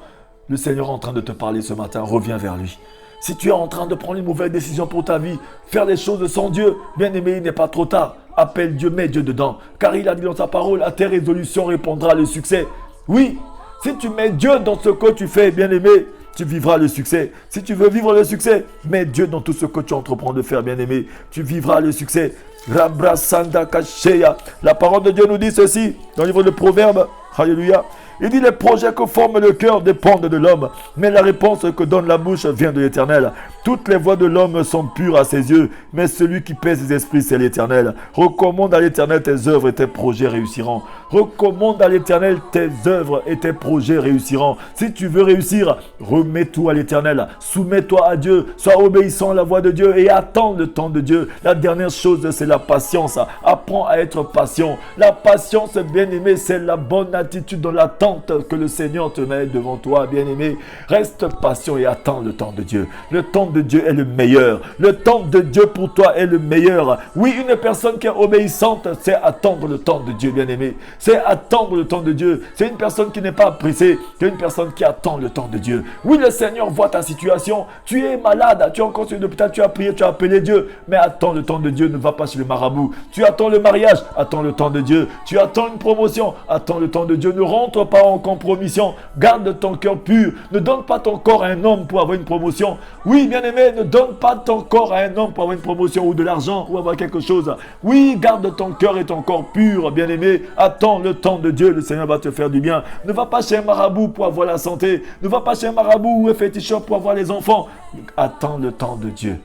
A: le Seigneur est en train de te parler ce matin, reviens vers lui. Si tu es en train de prendre une mauvaise décision pour ta vie, faire les choses sans Dieu, bien-aimé, il n'est pas trop tard. Appelle Dieu, mets Dieu dedans. Car il a dit dans sa parole, à tes résolutions répondra le succès. Oui, si tu mets Dieu dans ce que tu fais, bien-aimé, tu vivras le succès. Si tu veux vivre le succès, mets Dieu dans tout ce que tu entreprends de faire, bien-aimé. Tu vivras le succès. Rabrasanda Kasheya. La parole de Dieu nous dit ceci dans le livre de Proverbes. Alléluia. Il dit les projets que forme le cœur dépendent de l'homme, mais la réponse que donne la bouche vient de l'Éternel. Toutes les voies de l'homme sont pures à ses yeux, mais celui qui pèse ses esprits, c'est l'Éternel. Recommande à l'Éternel tes œuvres et tes projets réussiront. Recommande à l'Éternel tes œuvres et tes projets réussiront. Si tu veux réussir, remets tout à l'Éternel. Soumets-toi à Dieu, sois obéissant à la voix de Dieu et attends le temps de Dieu. La dernière chose, c'est la patience. Apprends à être patient. La patience, bien-aimé, c'est la bonne attitude dans l'attente que le Seigneur te met devant toi, bien-aimé. Reste patient et attends le temps de Dieu. Le temps de Dieu est le meilleur. Le temps de Dieu pour toi est le meilleur. Oui, une personne qui est obéissante, c'est attendre le temps de Dieu, bien-aimé. C'est attendre le temps de Dieu. C'est une personne qui n'est pas pressée. C'est une personne qui attend le temps de Dieu. Oui, le Seigneur voit ta situation. Tu es malade. Tu es encore sur l'hôpital. Tu as prié. Tu as appelé Dieu. Mais attends le temps de Dieu. Ne va pas chez le marabout. Tu attends le mariage. Attends le temps de Dieu. Tu attends une promotion. Attends le temps de Dieu. Ne rentre pas en compromission. Garde ton cœur pur. Ne donne pas ton corps à un homme pour avoir une promotion. Oui, bien-aimé, ne donne pas ton corps à un homme pour avoir une promotion ou de l'argent ou avoir quelque chose. Oui, garde ton cœur et ton corps pur, bien-aimé. Attends le temps de Dieu. Le Seigneur va te faire du bien. Ne va pas chez un marabout pour avoir la santé. Ne va pas chez un marabout ou un féticheur pour avoir les enfants. Attends le temps de Dieu.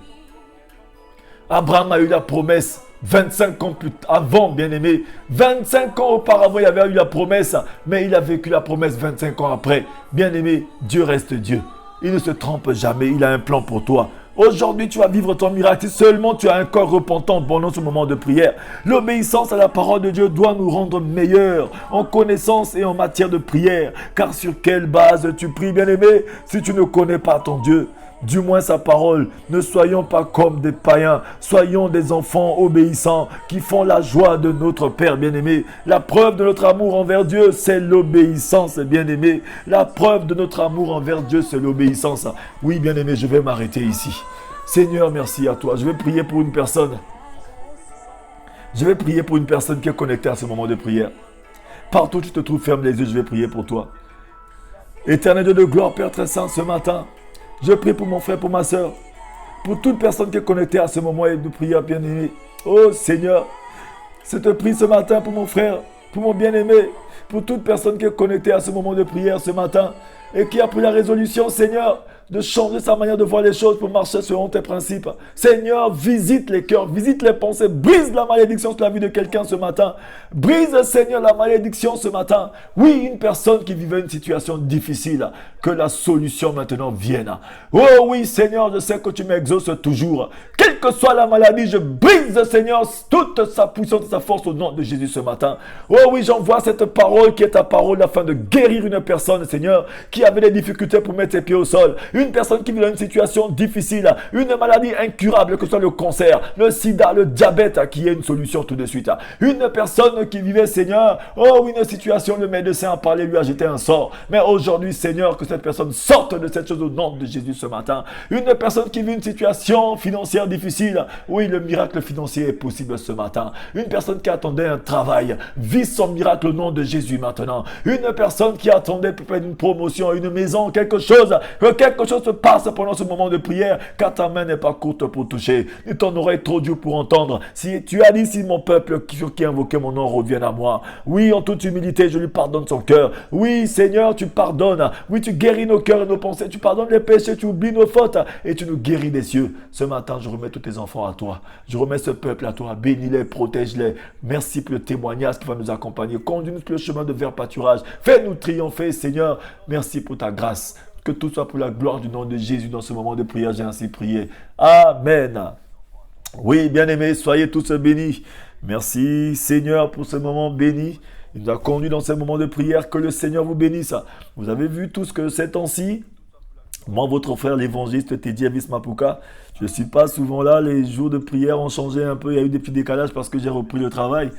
A: Abraham a eu la promesse 25 ans plus avant, bien-aimé. 25 ans auparavant, il avait eu la promesse, mais il a vécu la promesse 25 ans après. Bien-aimé, Dieu reste Dieu. Il ne se trompe jamais. Il a un plan pour toi. Aujourd'hui, tu vas vivre ton miracle. Si seulement tu as un corps repentant pendant ce moment de prière. L'obéissance à la parole de Dieu doit nous rendre meilleurs en connaissance et en matière de prière. Car sur quelle base tu pries, bien-aimé, si tu ne connais pas ton Dieu? Du moins sa parole. Ne soyons pas comme des païens. Soyons des enfants obéissants qui font la joie de notre Père bien-aimé. La preuve de notre amour envers Dieu, c'est l'obéissance, bien-aimé. La preuve de notre amour envers Dieu, c'est l'obéissance. Oui, bien-aimé, je vais m'arrêter ici. Seigneur, merci à toi. Je vais prier pour une personne. Je vais prier pour une personne qui est connectée à ce moment de prière. Partout où tu te trouves, ferme les yeux, je vais prier pour toi. Éternel Dieu de gloire, Père très saint, ce matin, je prie pour mon frère, pour ma soeur, pour toute personne qui est connectée à ce moment de prière, bien-aimé. Oh Seigneur, je te prie ce matin pour mon frère, pour mon bien-aimé, pour toute personne qui est connectée à ce moment de prière ce matin et qui a pris la résolution, Seigneur, de changer sa manière de voir les choses pour marcher selon tes principes. Seigneur, visite les cœurs, visite les pensées, brise la malédiction sur la vie de quelqu'un ce matin. Brise, Seigneur, la malédiction ce matin. Oui, une personne qui vivait une situation difficile, que la solution maintenant vienne. Oh oui, Seigneur, je sais que tu m'exauces toujours. Quelle que soit la maladie, je brise, Seigneur, toute sa puissance et sa force au nom de Jésus ce matin. Oh oui, j'envoie cette parole qui est ta parole afin de guérir une personne, Seigneur, qui avait des difficultés pour mettre ses pieds au sol. Une personne qui vit dans une situation difficile, une maladie incurable, que ce soit le cancer, le sida, le diabète, qui est une solution tout de suite. Une personne qui vivait, Seigneur, oh, une situation, le médecin a parlé, lui a jeté un sort. Mais aujourd'hui, Seigneur, que cette personne sorte de cette chose au nom de Jésus ce matin. Une personne qui vit une situation financière difficile, oui, le miracle financier est possible ce matin. Une personne qui attendait un travail, vit son miracle au nom de Jésus maintenant. Une personne qui attendait peut-être une promotion, une maison, quelque chose, que quelque chose se passe pendant ce moment de prière, car ta main n'est pas courte pour toucher, ni ton oreille trop dure pour entendre. Si tu as dit, si mon peuple qui invoquait mon nom revienne à moi, oui, en toute humilité, je lui pardonne son cœur. Oui, Seigneur, tu pardonnes. Oui, tu guéris nos cœurs et nos pensées. Tu pardonnes les péchés, tu oublies nos fautes et tu nous guéris des cieux. Ce matin, je remets tous tes enfants à toi. Je remets ce peuple à toi. Bénis-les, protège-les. Merci pour le témoignage qui va nous accompagner. Conduis-nous sur le chemin de vers pâturage. Fais-nous triompher, Seigneur. Merci pour ta grâce. Que tout soit pour la gloire du nom de Jésus dans ce moment de prière. J'ai ainsi prié. Amen. Oui, bien-aimés, soyez tous bénis. Merci, Seigneur, pour ce moment béni. Il nous a conduits dans ce moment de prière. Que le Seigneur vous bénisse. Vous avez vu tout ce que ces temps-ci, moi, votre frère, l'évangéliste Teddy Avis Mapuka, Je ne suis pas souvent là. Les jours de prière ont changé un peu. Il y a eu des petits décalages parce que j'ai repris le travail.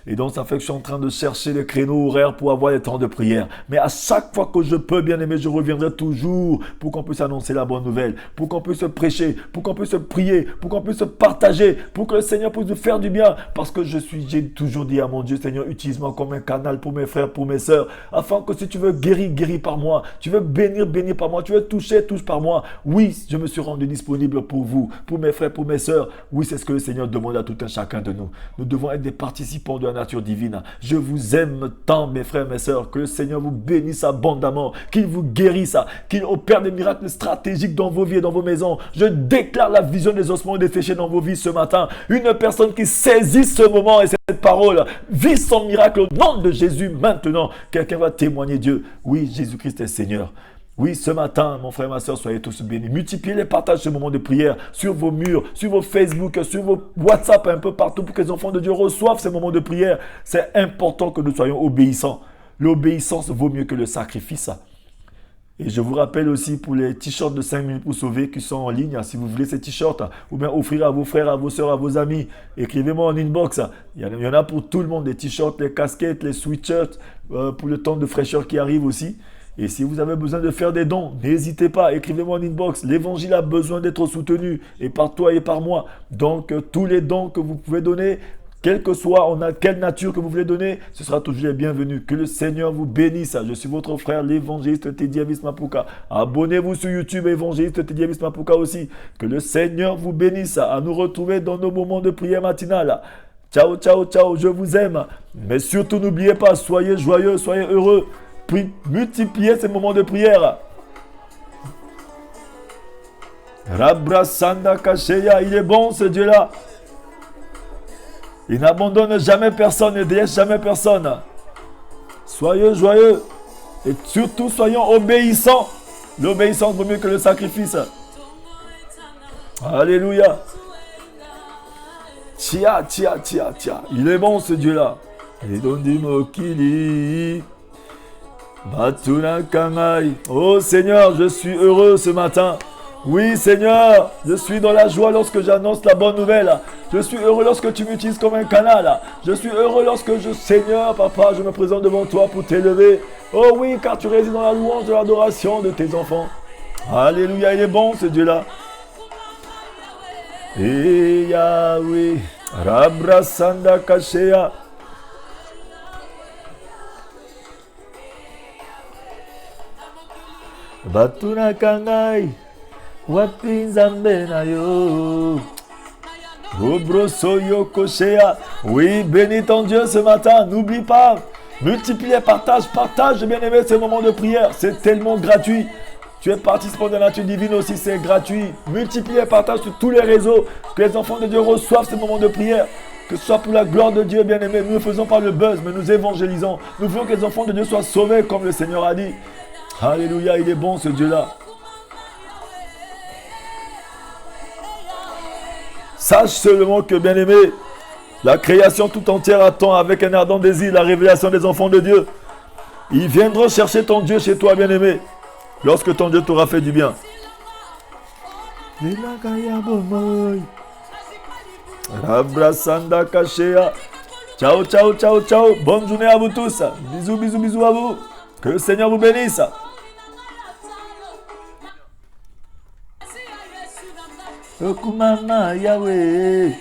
A: Et donc, ça fait que je suis en train de chercher les créneaux horaires pour avoir les temps de prière. Mais à chaque fois que je peux, bien aimé, je reviendrai toujours pour qu'on puisse annoncer la bonne nouvelle, pour qu'on puisse prêcher, pour qu'on puisse prier, pour qu'on puisse partager, pour que le Seigneur puisse nous faire du bien. Parce que j'ai toujours dit à mon Dieu, Seigneur, utilise-moi comme un canal pour mes frères, pour mes sœurs, afin que si tu veux guérir, guéris par moi. Tu veux bénir, bénir par moi. Tu veux toucher, touche par moi. Oui, je me suis rendu disponible pour vous, pour mes frères, pour mes sœurs. Oui, c'est ce que le Seigneur demande à tout un chacun de nous. Nous devons être des participants de la nature divine. Je vous aime tant, mes frères, mes sœurs, que le Seigneur vous bénisse abondamment, qu'il vous guérisse, qu'il opère des miracles stratégiques dans vos vies et dans vos maisons. Je déclare la vision des ossements et des péchés dans vos vies ce matin. Une personne qui saisit ce moment et cette parole vit son miracle au nom de Jésus maintenant. Quelqu'un va témoigner Dieu. Oui, Jésus-Christ est Seigneur. Oui, ce matin, mon frère, ma soeur, soyez tous bénis. Multipliez les partages de ce moment de prière sur vos murs, sur vos Facebook, sur vos WhatsApp, un peu partout pour que les enfants de Dieu reçoivent ces moments de prière. C'est important que nous soyons obéissants. L'obéissance vaut mieux que le sacrifice. Et je vous rappelle aussi pour les t-shirts de 5 minutes pour sauver qui sont en ligne, si vous voulez ces t-shirts, ou bien offrir à vos frères, à vos soeurs, à vos amis, écrivez-moi en inbox. Il y en a pour tout le monde, les t-shirts, les casquettes, les sweatshirts, pour le temps de fraîcheur qui arrive aussi. Et si vous avez besoin de faire des dons, n'hésitez pas, écrivez-moi en inbox. L'évangile a besoin d'être soutenu, et par toi et par moi. Donc, tous les dons que vous pouvez donner, quelle que soit, quelle nature que vous voulez donner, ce sera toujours les bienvenus. Que le Seigneur vous bénisse. Je suis votre frère, l'évangéliste Teddy Avis Mapuka. Abonnez-vous sur YouTube, évangéliste Teddy Avis Mapuka aussi. Que le Seigneur vous bénisse. À nous retrouver dans nos moments de prière matinale. Ciao, ciao, ciao, je vous aime. Mais surtout, n'oubliez pas, soyez joyeux, soyez heureux. Multipliez ces moments de prière. Rabrasanda Kasheya, il est bon ce Dieu-là. Il n'abandonne jamais personne, ne délaisse jamais personne. Soyez joyeux et surtout soyons obéissants. L'obéissance vaut mieux que le sacrifice. Alléluia. Tia, tia, tia, tia. Il est bon ce Dieu-là. Et Mokili. Batuna Kangai. Oh Seigneur, je suis heureux ce matin. Oui Seigneur, je suis dans la joie lorsque j'annonce la bonne nouvelle. Je suis heureux lorsque tu m'utilises comme un canal. Je suis heureux lorsque Seigneur, Papa, je me présente devant toi pour t'élever. Oh oui, car tu résides dans la louange de l'adoration de tes enfants. Alléluia, il est bon ce Dieu-là. Et Yahweh, Rabrasanda Kashea. Batuna Kangai. Wapinzambe na yo. Robrosoyo Koshea. Oui, bénis ton Dieu ce matin. N'oublie pas. Multiplie, partage, bien-aimé, ces moments de prière. C'est tellement gratuit. Tu es participant de la nature divine aussi, c'est gratuit. Multiplie et partage sur tous les réseaux. Que les enfants de Dieu reçoivent ces moments de prière. Que ce soit pour la gloire de Dieu, bien-aimé. Nous ne faisons pas le buzz, mais nous évangélisons. Nous voulons que les enfants de Dieu soient sauvés, comme le Seigneur a dit. Alléluia, il est bon ce Dieu-là. Sache seulement que, bien-aimé, la création tout entière attend avec un ardent désir la révélation des enfants de Dieu. Ils viendront chercher ton Dieu chez toi, bien-aimé, lorsque ton Dieu t'aura fait du bien. Abrasanda Kashea. Ciao, ciao, ciao, ciao. Bonne journée à vous tous. Bisous, bisous, bisous à vous. Que le Seigneur vous bénisse. Okumama Yahweh,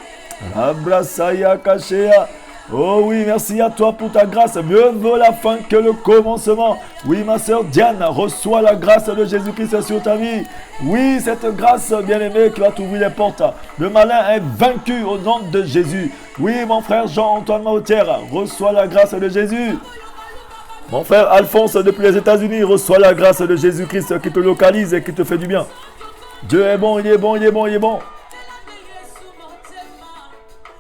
A: Abrasaya Kashea. Oh oui, merci à toi pour ta grâce. Mieux vaut la fin que le commencement. Oui, ma soeur Diane, reçois la grâce de Jésus-Christ sur ta vie. Oui, cette grâce, bien-aimée, qui va t'ouvrir les portes. Le malin est vaincu au nom de Jésus. Oui, mon frère Jean-Antoine Mautière, reçois la grâce de Jésus. Mon frère Alphonse, depuis les États-Unis, reçois la grâce de Jésus-Christ qui te localise et qui te fait du bien. Dieu est bon, il est bon, il est bon, il est bon.